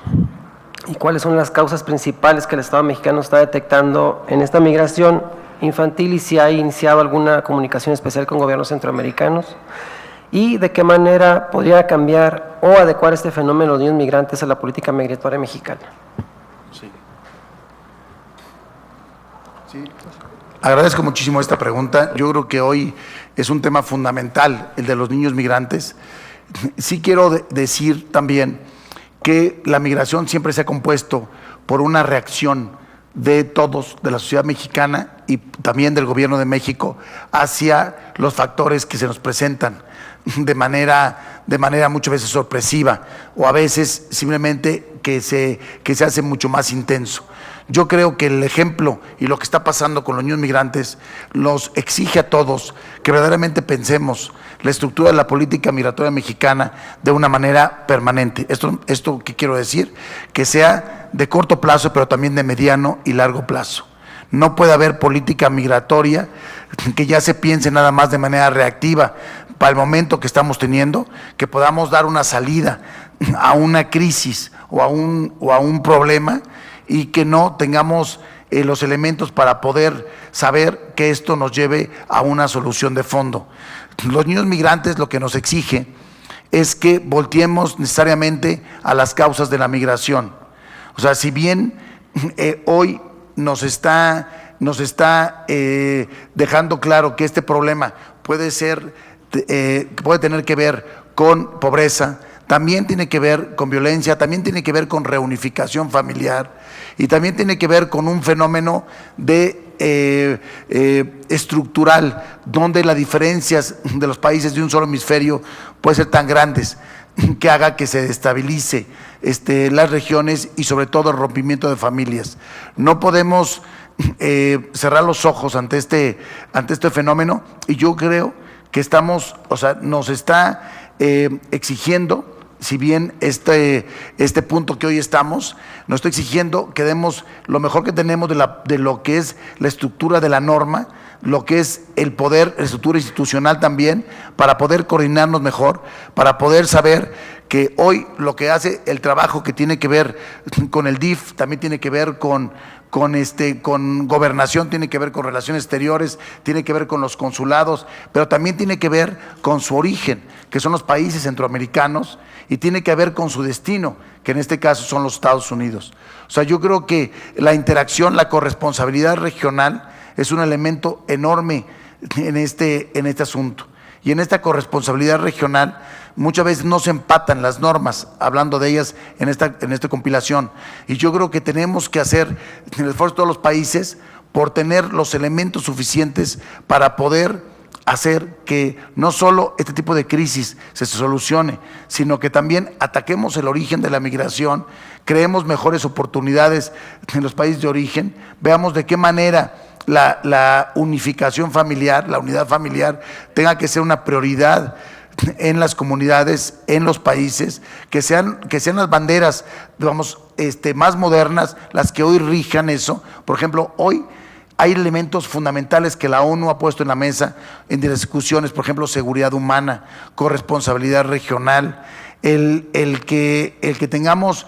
¿Y cuáles son las causas principales que el Estado mexicano está detectando en esta migración infantil y si ha iniciado alguna comunicación especial con gobiernos centroamericanos? ¿Y de qué manera podría cambiar o adecuar este fenómeno de los niños migrantes a la política migratoria mexicana?
Sí. Agradezco muchísimo esta pregunta. Yo creo que hoy es un tema fundamental el de los niños migrantes. Sí quiero decir también que la migración siempre se ha compuesto por una reacción de todos, de la sociedad mexicana y también del gobierno de México, hacia los factores que se nos presentan de manera muchas veces sorpresiva o a veces simplemente que se hace mucho más intenso. Yo creo que el ejemplo y lo que está pasando con los niños migrantes nos exige a todos que verdaderamente pensemos la estructura de la política migratoria mexicana de una manera permanente. Esto que quiero decir, que sea de corto plazo, pero también de mediano y largo plazo. No puede haber política migratoria que ya se piense nada más de manera reactiva para el momento que estamos teniendo, que podamos dar una salida a una crisis o a un problema y que no tengamos los elementos para poder saber que esto nos lleve a una solución de fondo. Los niños migrantes lo que nos exige es que volteemos necesariamente a las causas de la migración. O sea, si bien hoy nos está dejando claro que este problema puede tener que ver con pobreza, también tiene que ver con violencia, también tiene que ver con reunificación familiar y también tiene que ver con un fenómeno estructural, donde las diferencias de los países de un solo hemisferio pueden ser tan grandes que haga que se destabilice las regiones y sobre todo el rompimiento de familias. No podemos cerrar los ojos ante este fenómeno y yo creo que nos está exigiendo, si bien este punto que hoy estamos, nos está exigiendo que demos lo mejor que tenemos de lo que es la estructura de la norma, lo que es el poder, la estructura institucional también, para poder coordinarnos mejor, para poder saber que hoy lo que hace el trabajo que tiene que ver con el DIF, también tiene que ver con gobernación, tiene que ver con relaciones exteriores, tiene que ver con los consulados, pero también tiene que ver con su origen, que son los países centroamericanos, y tiene que ver con su destino, que en este caso son los Estados Unidos. O sea, yo creo que la interacción, la corresponsabilidad regional es un elemento enorme en este asunto. Y en esta corresponsabilidad regional muchas veces no se empatan las normas, hablando de ellas en esta compilación. Y yo creo que tenemos que hacer el esfuerzo de todos los países por tener los elementos suficientes para poder hacer que no solo este tipo de crisis se solucione, sino que también ataquemos el origen de la migración, creemos mejores oportunidades en los países de origen, veamos de qué manera la unificación familiar, la unidad familiar tenga que ser una prioridad en las comunidades, en los países, que sean las banderas, digamos, más modernas las que hoy rijan eso. Por ejemplo, hoy hay elementos fundamentales que la ONU ha puesto en la mesa en discusiones, por ejemplo, seguridad humana, corresponsabilidad regional, el que tengamos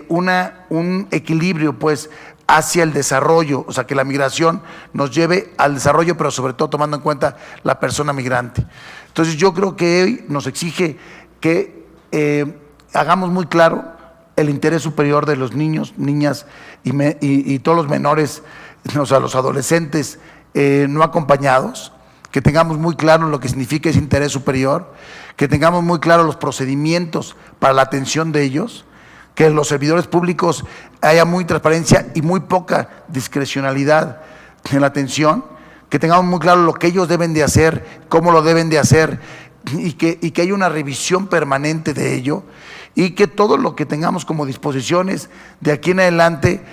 un equilibrio, pues, hacia el desarrollo, o sea, que la migración nos lleve al desarrollo, pero sobre todo tomando en cuenta la persona migrante. Entonces yo creo que hoy nos exige que hagamos muy claro el interés superior de los niños, niñas y todos los menores, o sea, los adolescentes no acompañados, que tengamos muy claro lo que significa ese interés superior, que tengamos muy claro los procedimientos para la atención de ellos, que en los servidores públicos haya muy transparencia y muy poca discrecionalidad en la atención, que tengamos muy claro lo que ellos deben de hacer, cómo lo deben de hacer y que haya una revisión permanente de ello y que todo lo que tengamos como disposiciones de aquí en adelante,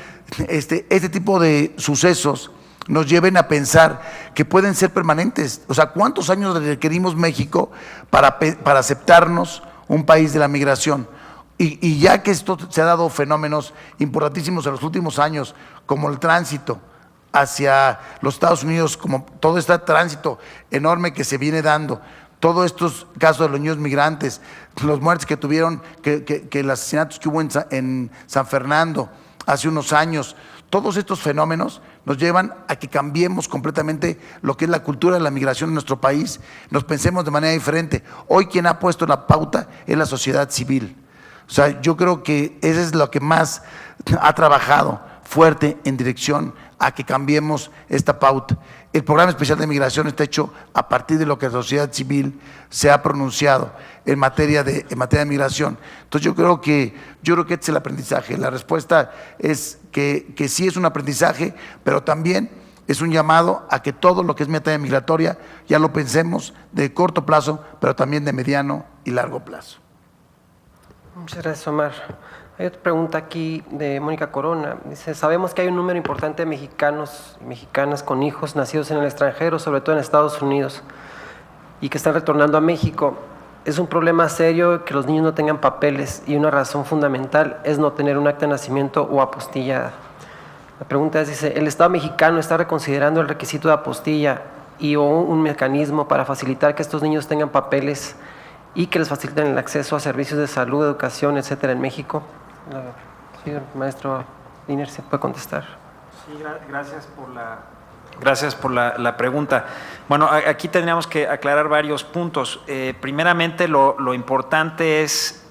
este tipo de sucesos nos lleven a pensar que pueden ser permanentes. O sea, ¿cuántos años requerimos México para aceptarnos un país de la migración? Y ya que esto se ha dado fenómenos importantísimos en los últimos años, como el tránsito hacia los Estados Unidos, como todo este tránsito enorme que se viene dando, todos estos casos de los niños migrantes, los muertes que tuvieron, que los asesinatos que hubo en San Fernando hace unos años, todos estos fenómenos nos llevan a que cambiemos completamente lo que es la cultura de la migración en nuestro país, nos pensemos de manera diferente. Hoy quien ha puesto la pauta es la sociedad civil. O sea, yo creo que eso es lo que más ha trabajado fuerte en dirección a que cambiemos esta pauta. el programa especial de migración está hecho a partir de lo que la sociedad civil se ha pronunciado en materia de migración. Entonces yo creo que este es el aprendizaje. La respuesta es que sí es un aprendizaje, pero también es un llamado a que todo lo que es materia migratoria ya lo pensemos de corto plazo, pero también de mediano y largo plazo.
Muchas gracias, Omar. Hay otra pregunta aquí de Mónica Corona. Dice, sabemos que hay un número importante de mexicanos y mexicanas con hijos nacidos en el extranjero, sobre todo en Estados Unidos, y que están retornando a México. Es un problema serio que los niños no tengan papeles y una razón fundamental es no tener un acta de nacimiento o apostillada. La pregunta es, dice, ¿el Estado mexicano está reconsiderando el requisito de apostilla y o un mecanismo para facilitar que estos niños tengan papeles y que les faciliten el acceso a servicios de salud, educación, etcétera, en México? Señor maestro Diner, ¿se puede contestar?
Sí, gracias por la pregunta. Bueno, aquí tendríamos que aclarar varios puntos. Primeramente, lo importante es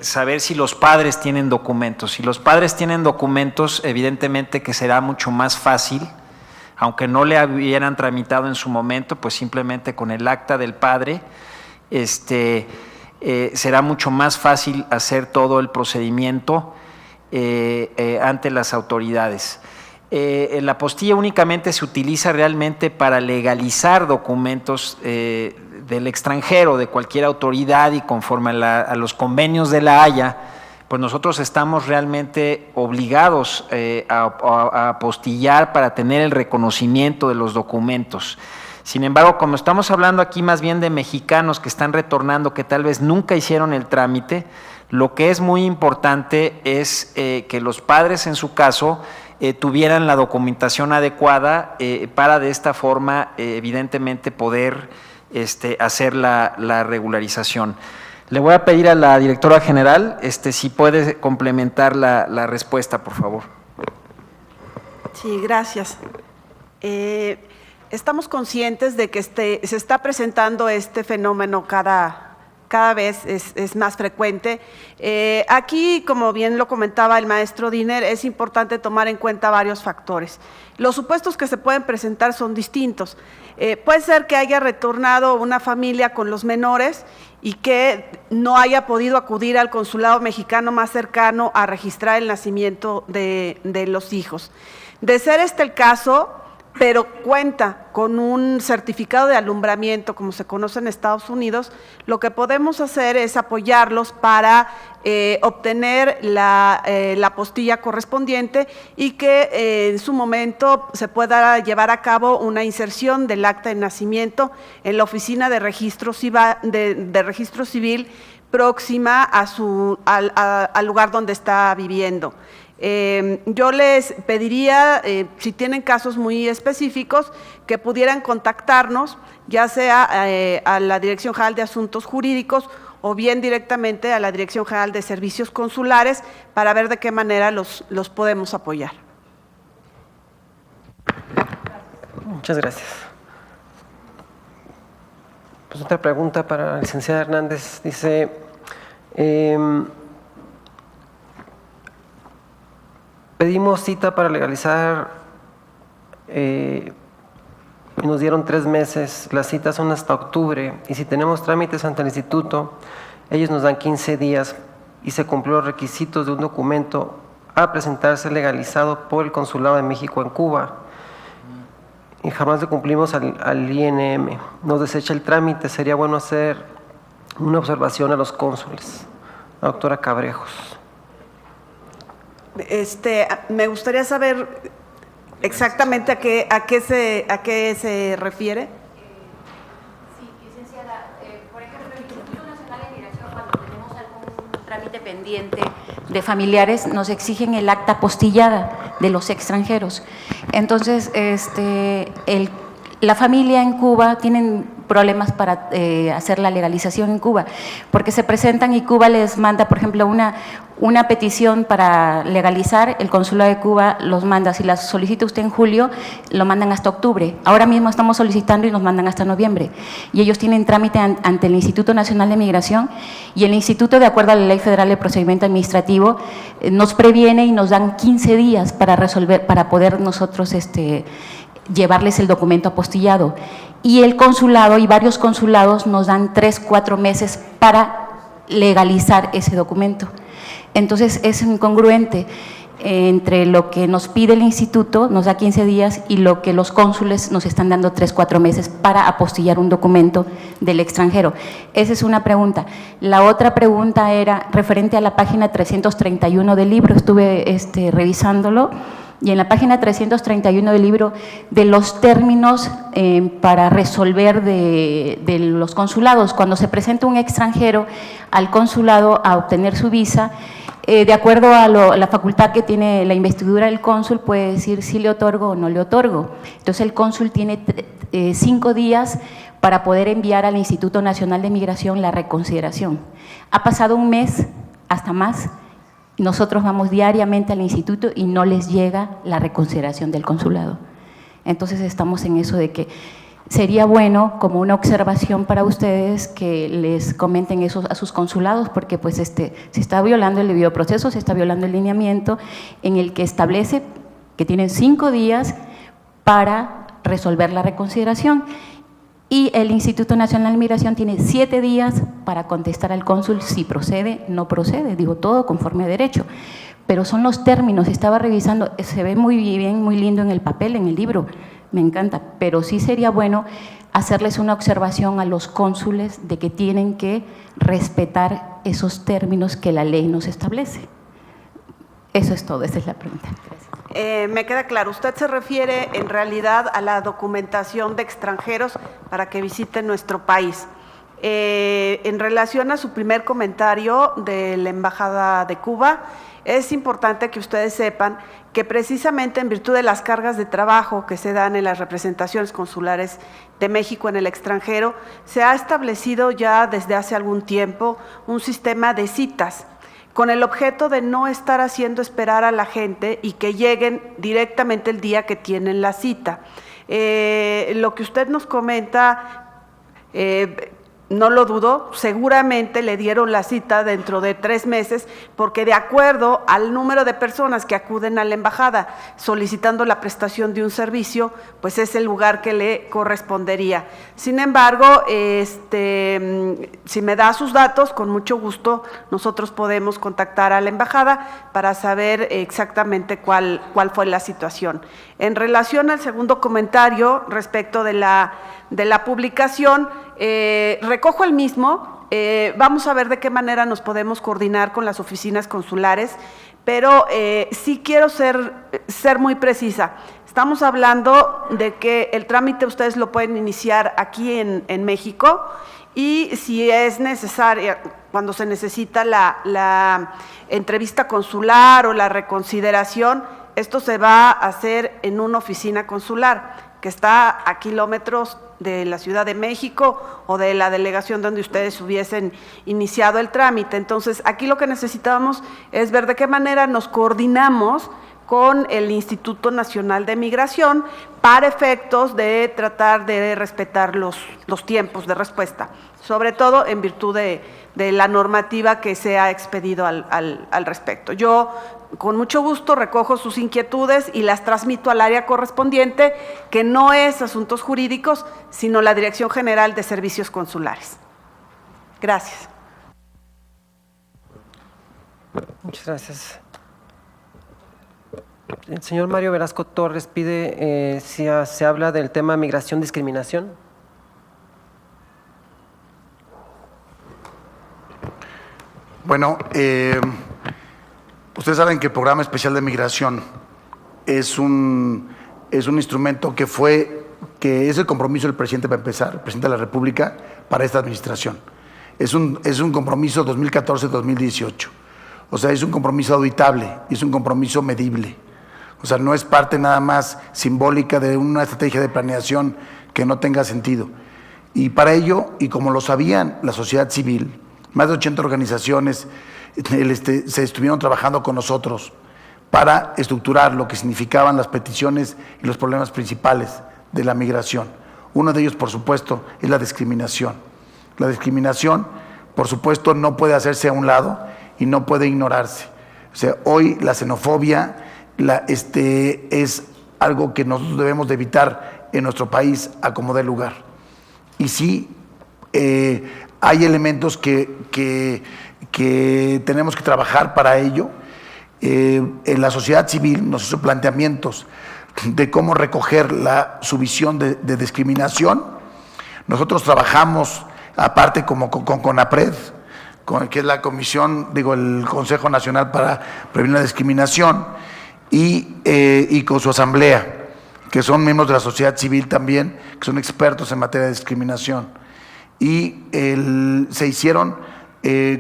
saber si los padres tienen documentos. Si los padres tienen documentos, evidentemente que será mucho más fácil, aunque no le hubieran tramitado en su momento, pues simplemente con el acta del padre, será mucho más fácil hacer todo el procedimiento ante las autoridades. La apostilla únicamente se utiliza realmente para legalizar documentos del extranjero, de cualquier autoridad, y conforme a los convenios de La Haya, pues nosotros estamos realmente obligados a apostillar para tener el reconocimiento de los documentos. Sin embargo, como estamos hablando aquí más bien de mexicanos que están retornando, que tal vez nunca hicieron el trámite, lo que es muy importante es que los padres, en su caso, tuvieran la documentación adecuada para de esta forma, evidentemente, poder hacer la regularización. Le voy a pedir a la directora general si puede complementar la respuesta, por favor.
Sí, gracias. Estamos conscientes de que se está presentando este fenómeno cada vez es más frecuente. Aquí, como bien lo comentaba el maestro Diner, es importante tomar en cuenta varios factores. Los supuestos que se pueden presentar son distintos. Puede ser que haya retornado una familia con los menores y que no haya podido acudir al consulado mexicano más cercano a registrar el nacimiento de los hijos. De ser este el caso, pero cuenta con un certificado de alumbramiento, como se conoce en Estados Unidos, lo que podemos hacer es apoyarlos para obtener la apostilla correspondiente y que en su momento se pueda llevar a cabo una inserción del acta de nacimiento en la oficina de registro civil próxima al lugar donde está viviendo. Yo les pediría, si tienen casos muy específicos, que pudieran contactarnos, ya sea a la Dirección General de Asuntos Jurídicos o bien directamente a la Dirección General de Servicios Consulares para ver de qué manera los podemos apoyar.
Muchas gracias. Pues otra pregunta para la licenciada Hernández. Dice, pedimos cita para legalizar y nos dieron 3 meses, las citas son hasta octubre y si tenemos trámites ante el instituto, ellos nos dan 15 días y se cumplió los requisitos de un documento a presentarse legalizado por el Consulado de México en Cuba y jamás le cumplimos al INM, nos desecha el trámite, sería bueno hacer una observación a los cónsules. La doctora Cabrejos.
Me gustaría saber exactamente a qué se refiere.
Sí, licenciada, por ejemplo, el Instituto Nacional de Migración, cuando tenemos algún trámite pendiente de familiares, nos exigen el acta apostillada de los extranjeros. Entonces, la familia en Cuba tienen problemas para hacer la legalización en Cuba, porque se presentan y Cuba les manda, por ejemplo, una petición para legalizar, el Consulado de Cuba los manda, si la solicita usted en julio, lo mandan hasta octubre. Ahora mismo estamos solicitando y nos mandan hasta noviembre. Y ellos tienen trámite ante el Instituto Nacional de Migración y el Instituto, de acuerdo a la Ley Federal de Procedimiento Administrativo, nos previene y nos dan 15 días para resolver, para poder nosotros llevarles el documento apostillado. Y el consulado y varios consulados nos dan 3-4 meses para legalizar ese documento. Entonces es incongruente entre lo que nos pide el instituto, nos da 15 días, y lo que los cónsules nos están dando 3-4 meses para apostillar un documento del extranjero. Esa es una pregunta. La otra pregunta era referente a la página 331 del libro. Estuve revisándolo, y en la página 331 del libro, de los términos para resolver de los consulados, cuando se presenta un extranjero al consulado a obtener su visa, de acuerdo a la facultad que tiene la investidura del cónsul, puede decir si le otorgo o no le otorgo. Entonces el cónsul tiene 5 días para poder enviar al Instituto Nacional de Migración la reconsideración. Ha pasado un mes, hasta más. Nosotros vamos diariamente al instituto y no les llega la reconsideración del consulado. Entonces estamos en eso de que sería bueno, como una observación para ustedes, que les comenten eso a sus consulados, porque pues se está violando el debido proceso, se está violando el lineamiento en el que establece que tienen 5 días para resolver la reconsideración. Y el Instituto Nacional de Migración tiene 7 días para contestar al cónsul si procede, no procede, digo todo conforme a derecho. Pero son los términos, estaba revisando, se ve muy bien, muy lindo en el papel, en el libro, me encanta, pero sí sería bueno hacerles una observación a los cónsules de que tienen que respetar esos términos que la ley nos establece. Eso es todo, esa es la pregunta. Gracias.
Me queda claro, usted se refiere en realidad a la documentación de extranjeros para que visiten nuestro país. En relación a su primer comentario de la Embajada de Cuba, es importante que ustedes sepan que precisamente en virtud de las cargas de trabajo que se dan en las representaciones consulares de México en el extranjero, se ha establecido ya desde hace algún tiempo un sistema de citas, con el objeto de no estar haciendo esperar a la gente y que lleguen directamente el día que tienen la cita. Lo que usted nos comenta, no lo dudo, seguramente le dieron la cita dentro de 3 meses, porque de acuerdo al número de personas que acuden a la embajada solicitando la prestación de un servicio, pues es el lugar que le correspondería. Sin embargo, si me da sus datos, con mucho gusto nosotros podemos contactar a la embajada para saber exactamente cuál fue la situación. En relación al segundo comentario respecto de la publicación, recojo el mismo. Vamos a ver de qué manera nos podemos coordinar con las oficinas consulares, pero sí quiero ser muy precisa. Estamos hablando de que el trámite ustedes lo pueden iniciar aquí en México, y si es necesaria, cuando se necesita la entrevista consular o la reconsideración, esto se va a hacer en una oficina consular que está a kilómetros de la Ciudad de México o de la delegación donde ustedes hubiesen iniciado el trámite. Entonces, aquí lo que necesitamos es ver de qué manera nos coordinamos con el Instituto Nacional de Migración para efectos de tratar de respetar los tiempos de respuesta, sobre todo en virtud de la normativa que se ha expedido al respecto. Yo con mucho gusto recojo sus inquietudes y las transmito al área correspondiente, que no es Asuntos Jurídicos, sino la Dirección General de Servicios Consulares. Gracias.
Muchas gracias. El señor Mario Velasco Torres pide si se habla del tema migración-discriminación.
Bueno, ustedes saben que el Programa Especial de Migración es un instrumento que es el compromiso del presidente, para empezar, el presidente de la República, para esta administración. Es un compromiso 2014-2018. O sea, es un compromiso auditable, es un compromiso medible. O sea, no es parte nada más simbólica de una estrategia de planeación que no tenga sentido. Y para ello, y como lo sabían la sociedad civil, más de 80 organizaciones se estuvieron trabajando con nosotros para estructurar lo que significaban las peticiones y los problemas principales de la migración. Uno de ellos, por supuesto, es la discriminación. La discriminación, por supuesto, no puede hacerse a un lado y no puede ignorarse. O sea, hoy la xenofobia es algo que nosotros debemos de evitar en nuestro país a como dé lugar. Y sí, hay elementos que tenemos que trabajar para ello. En la sociedad civil nos hizo planteamientos de cómo recoger su visión de discriminación. Nosotros trabajamos, aparte con CONAPRED, que es la comisión, el Consejo Nacional para Prevenir la Discriminación, y con su asamblea, que son miembros de la sociedad civil también, que son expertos en materia de discriminación. Y se hicieron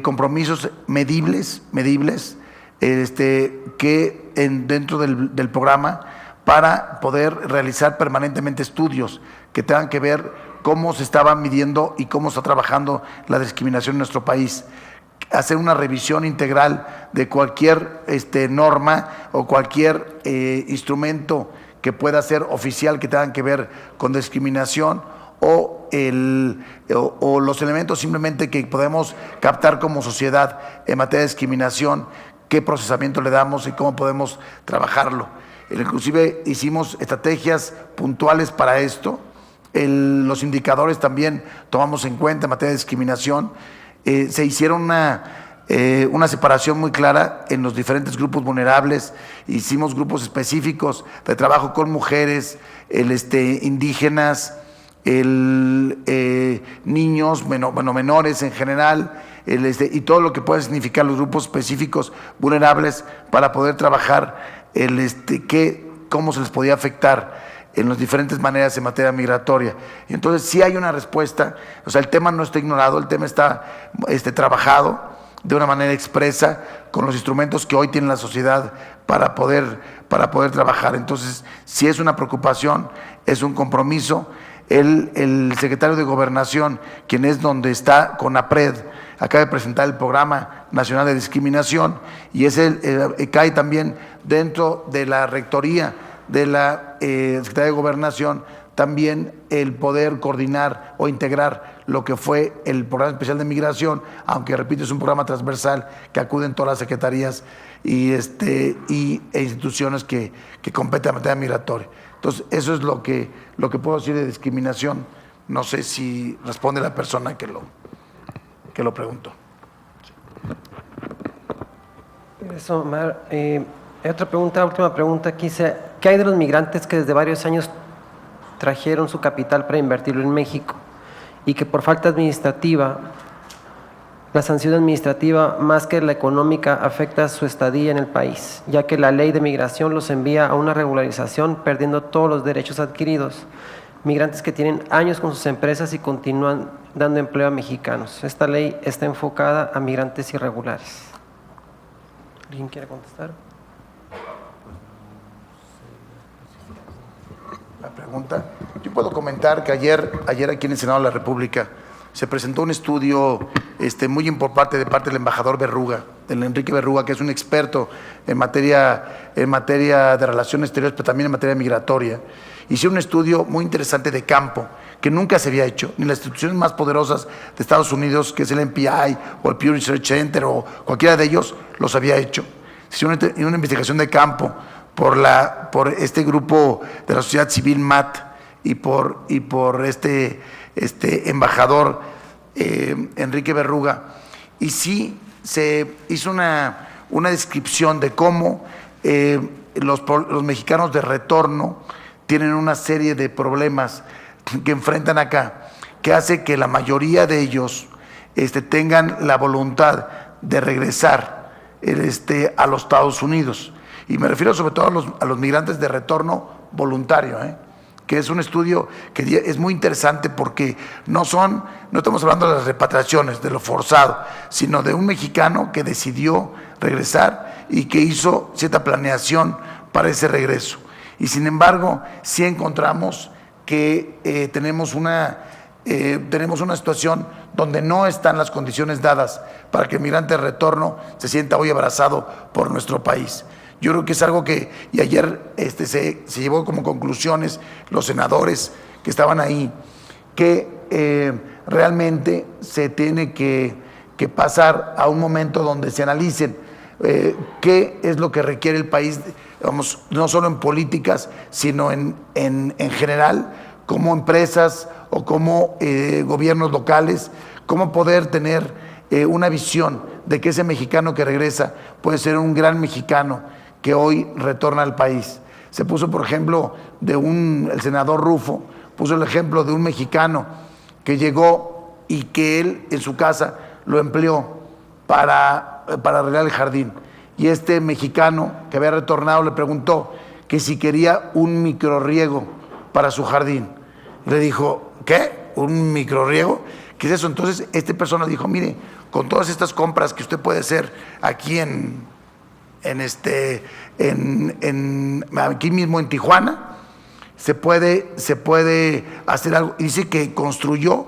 compromisos medibles que dentro del programa, para poder realizar permanentemente estudios que tengan que ver cómo se estaba midiendo y cómo está trabajando la discriminación en nuestro país. Hacer una revisión integral de cualquier norma o cualquier instrumento que pueda ser oficial que tengan que ver con discriminación, o los elementos simplemente que podemos captar como sociedad en materia de discriminación, qué procesamiento le damos y cómo podemos trabajarlo. Inclusive hicimos estrategias puntuales para esto. Los indicadores también tomamos en cuenta en materia de discriminación. Se hicieron una separación muy clara en los diferentes grupos vulnerables. Hicimos grupos específicos de trabajo con mujeres, indígenas, niños, menores en general, y todo lo que puede significar los grupos específicos vulnerables, para poder trabajar cómo se les podía afectar en las diferentes maneras en materia migratoria. Y entonces sí hay una respuesta. O sea, el tema no está ignorado, el tema está trabajado de una manera expresa con los instrumentos que hoy tiene la sociedad para poder trabajar. Entonces, sí es una preocupación, es un compromiso. El secretario de Gobernación, quien es donde está CONAPRED, acaba de presentar el Programa Nacional de Discriminación, y cae también dentro de la rectoría de la Secretaría de Gobernación, también el poder coordinar o integrar lo que fue el Programa Especial de Migración, aunque, repito, es un programa transversal que acuden todas las secretarías e instituciones que competen en materia migratoria. Entonces, eso es lo que puedo decir de discriminación. No sé si responde la persona que lo preguntó.
Eso, Omar. Otra pregunta, última pregunta aquí. ¿Qué hay de los migrantes que desde varios años trajeron su capital para invertirlo en México y que por falta administrativa, la sanción administrativa más que la económica afecta su estadía en el país, ya que la ley de migración los envía a una regularización perdiendo todos los derechos adquiridos? Migrantes que tienen años con sus empresas y continúan dando empleo a mexicanos. Esta ley está enfocada a migrantes irregulares. ¿Alguien quiere contestar?
La pregunta. Yo puedo comentar que ayer aquí en el Senado de la República se presentó un estudio muy importante de parte del embajador Berruga, del Enrique Berruga, que es un experto en materia de relaciones exteriores, pero también en materia migratoria. Hicieron un estudio muy interesante de campo, que nunca se había hecho, ni las instituciones más poderosas de Estados Unidos, que es el MPI o el Pew Research Center o cualquiera de ellos, los había hecho. Hicieron una investigación de campo por este grupo de la sociedad civil MAT y por este embajador Enrique Berruga, y sí se hizo una descripción de cómo los mexicanos de retorno tienen una serie de problemas que enfrentan acá, que hace que la mayoría de ellos tengan la voluntad de regresar a los Estados Unidos. Y me refiero sobre todo a los migrantes de retorno voluntario, que es un estudio que es muy interesante, porque no estamos hablando de las repatriaciones, de lo forzado, sino de un mexicano que decidió regresar y que hizo cierta planeación para ese regreso. Y sin embargo, sí encontramos que tenemos una situación donde no están las condiciones dadas para que el migrante de retorno se sienta hoy abrazado por nuestro país. Yo creo que es algo y ayer se llevó como conclusiones los senadores que estaban ahí, que realmente se tiene que pasar a un momento donde se analicen qué es lo que requiere el país, vamos, no solo en políticas, sino en general, como empresas o como gobiernos locales, cómo poder tener una visión de que ese mexicano que regresa puede ser un gran mexicano que hoy retorna al país. Se puso, por ejemplo, el senador Rufo, puso el ejemplo de un mexicano que llegó y que él en su casa lo empleó para arreglar el jardín. Y este mexicano que había retornado le preguntó que si quería un microrriego para su jardín. Le dijo, ¿qué? ¿Un microrriego? ¿Qué es eso? Entonces, esta persona dijo, mire, con todas estas compras que usted puede hacer aquí aquí mismo en Tijuana, se puede hacer algo. Y dice que construyó,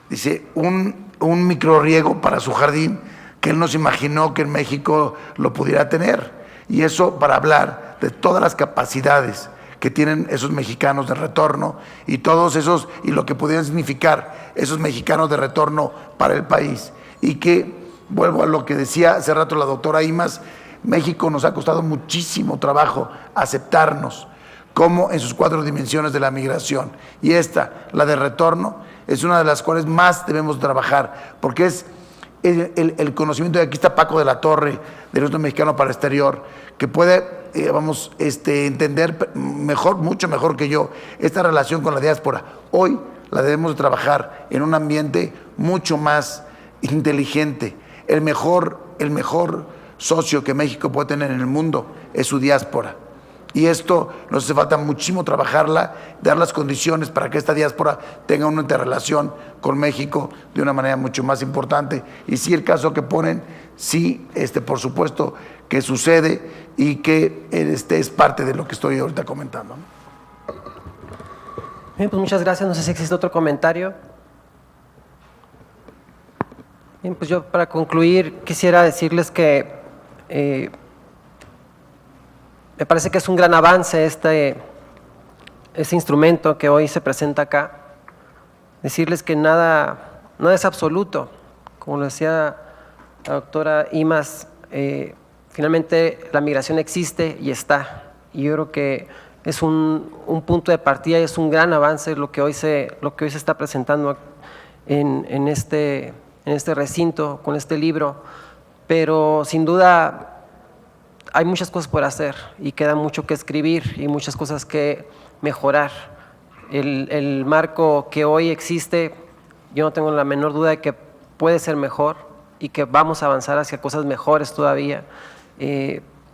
dice, un microrriego para su jardín que él no se imaginó que en México lo pudiera tener. Y eso para hablar de todas las capacidades que tienen esos mexicanos de retorno y todos esos, y lo que pudieran significar esos mexicanos de retorno para el país. Y que, vuelvo a lo que decía hace rato la doctora Imaz, México nos ha costado muchísimo trabajo aceptarnos como en sus 4 dimensiones de la migración. Y esta, la de retorno, es una de las cuales más debemos trabajar, porque es el conocimiento. De aquí está Paco de la Torre, del Instituto Mexicano para el Exterior, que puede, entender mejor, mucho mejor que yo, esta relación con la diáspora. Hoy la debemos de trabajar en un ambiente mucho más inteligente. El mejor socio que México puede tener en el mundo es su diáspora. Y esto nos hace falta muchísimo trabajarla, dar las condiciones para que esta diáspora tenga una interrelación con México de una manera mucho más importante. Y sí, el caso que ponen, sí, por supuesto que sucede y que es parte de lo que estoy ahorita comentando.
Bien, pues muchas gracias. No sé si existe otro comentario. Bien, pues yo para concluir quisiera decirles que me parece que es un gran avance este instrumento que hoy se presenta acá. Decirles que nada es absoluto. Como lo decía la doctora Imaz, finalmente la migración existe y está. Y yo creo que es un punto de partida y es un gran avance lo que hoy se está presentando en este recinto con este libro. Pero sin duda hay muchas cosas por hacer y queda mucho que escribir y muchas cosas que mejorar. El marco que hoy existe, yo no tengo la menor duda de que puede ser mejor y que vamos a avanzar hacia cosas mejores todavía.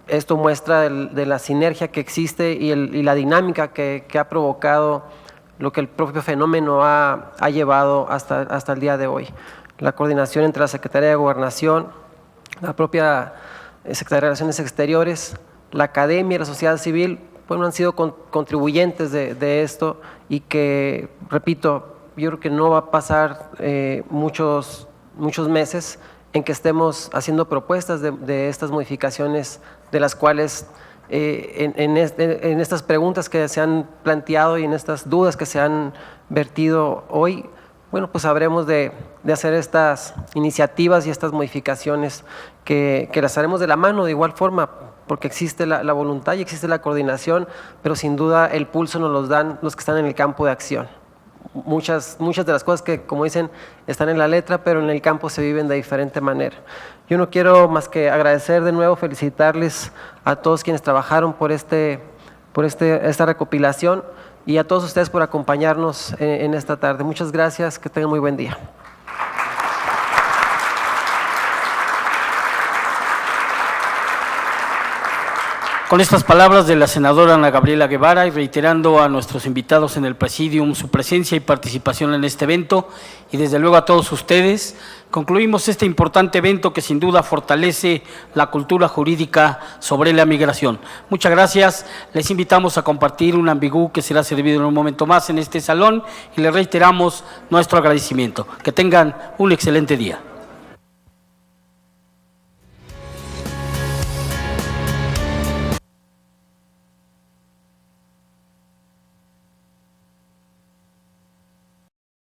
Esto muestra de la sinergia que existe y la dinámica que ha provocado lo que el propio fenómeno ha llevado hasta el día de hoy. La coordinación entre la Secretaría de Gobernación, la propia Secretaría de Relaciones Exteriores, la academia y la sociedad civil, bueno, han sido contribuyentes de esto y que, repito, yo creo que no va a pasar muchos meses en que estemos haciendo propuestas de estas modificaciones, de las cuales en estas preguntas que se han planteado y en estas dudas que se han vertido hoy, bueno, pues habremos de hacer estas iniciativas y estas modificaciones que las haremos de la mano de igual forma, porque existe la voluntad y existe la coordinación, pero sin duda el pulso nos los dan los que están en el campo de acción. Muchas de las cosas que, como dicen, están en la letra, pero en el campo se viven de diferente manera. Yo no quiero más que agradecer de nuevo, felicitarles a todos quienes trabajaron por esta recopilación y a todos ustedes por acompañarnos en esta tarde. Muchas gracias, que tengan muy buen día.
Con estas palabras de la senadora Ana Gabriela Guevara y reiterando a nuestros invitados en el Presidium su presencia y participación en este evento y desde luego a todos ustedes, concluimos este importante evento que sin duda fortalece la cultura jurídica sobre la migración. Muchas gracias, les invitamos a compartir un ambigú que será servido en un momento más en este salón y les reiteramos nuestro agradecimiento. Que tengan un excelente día.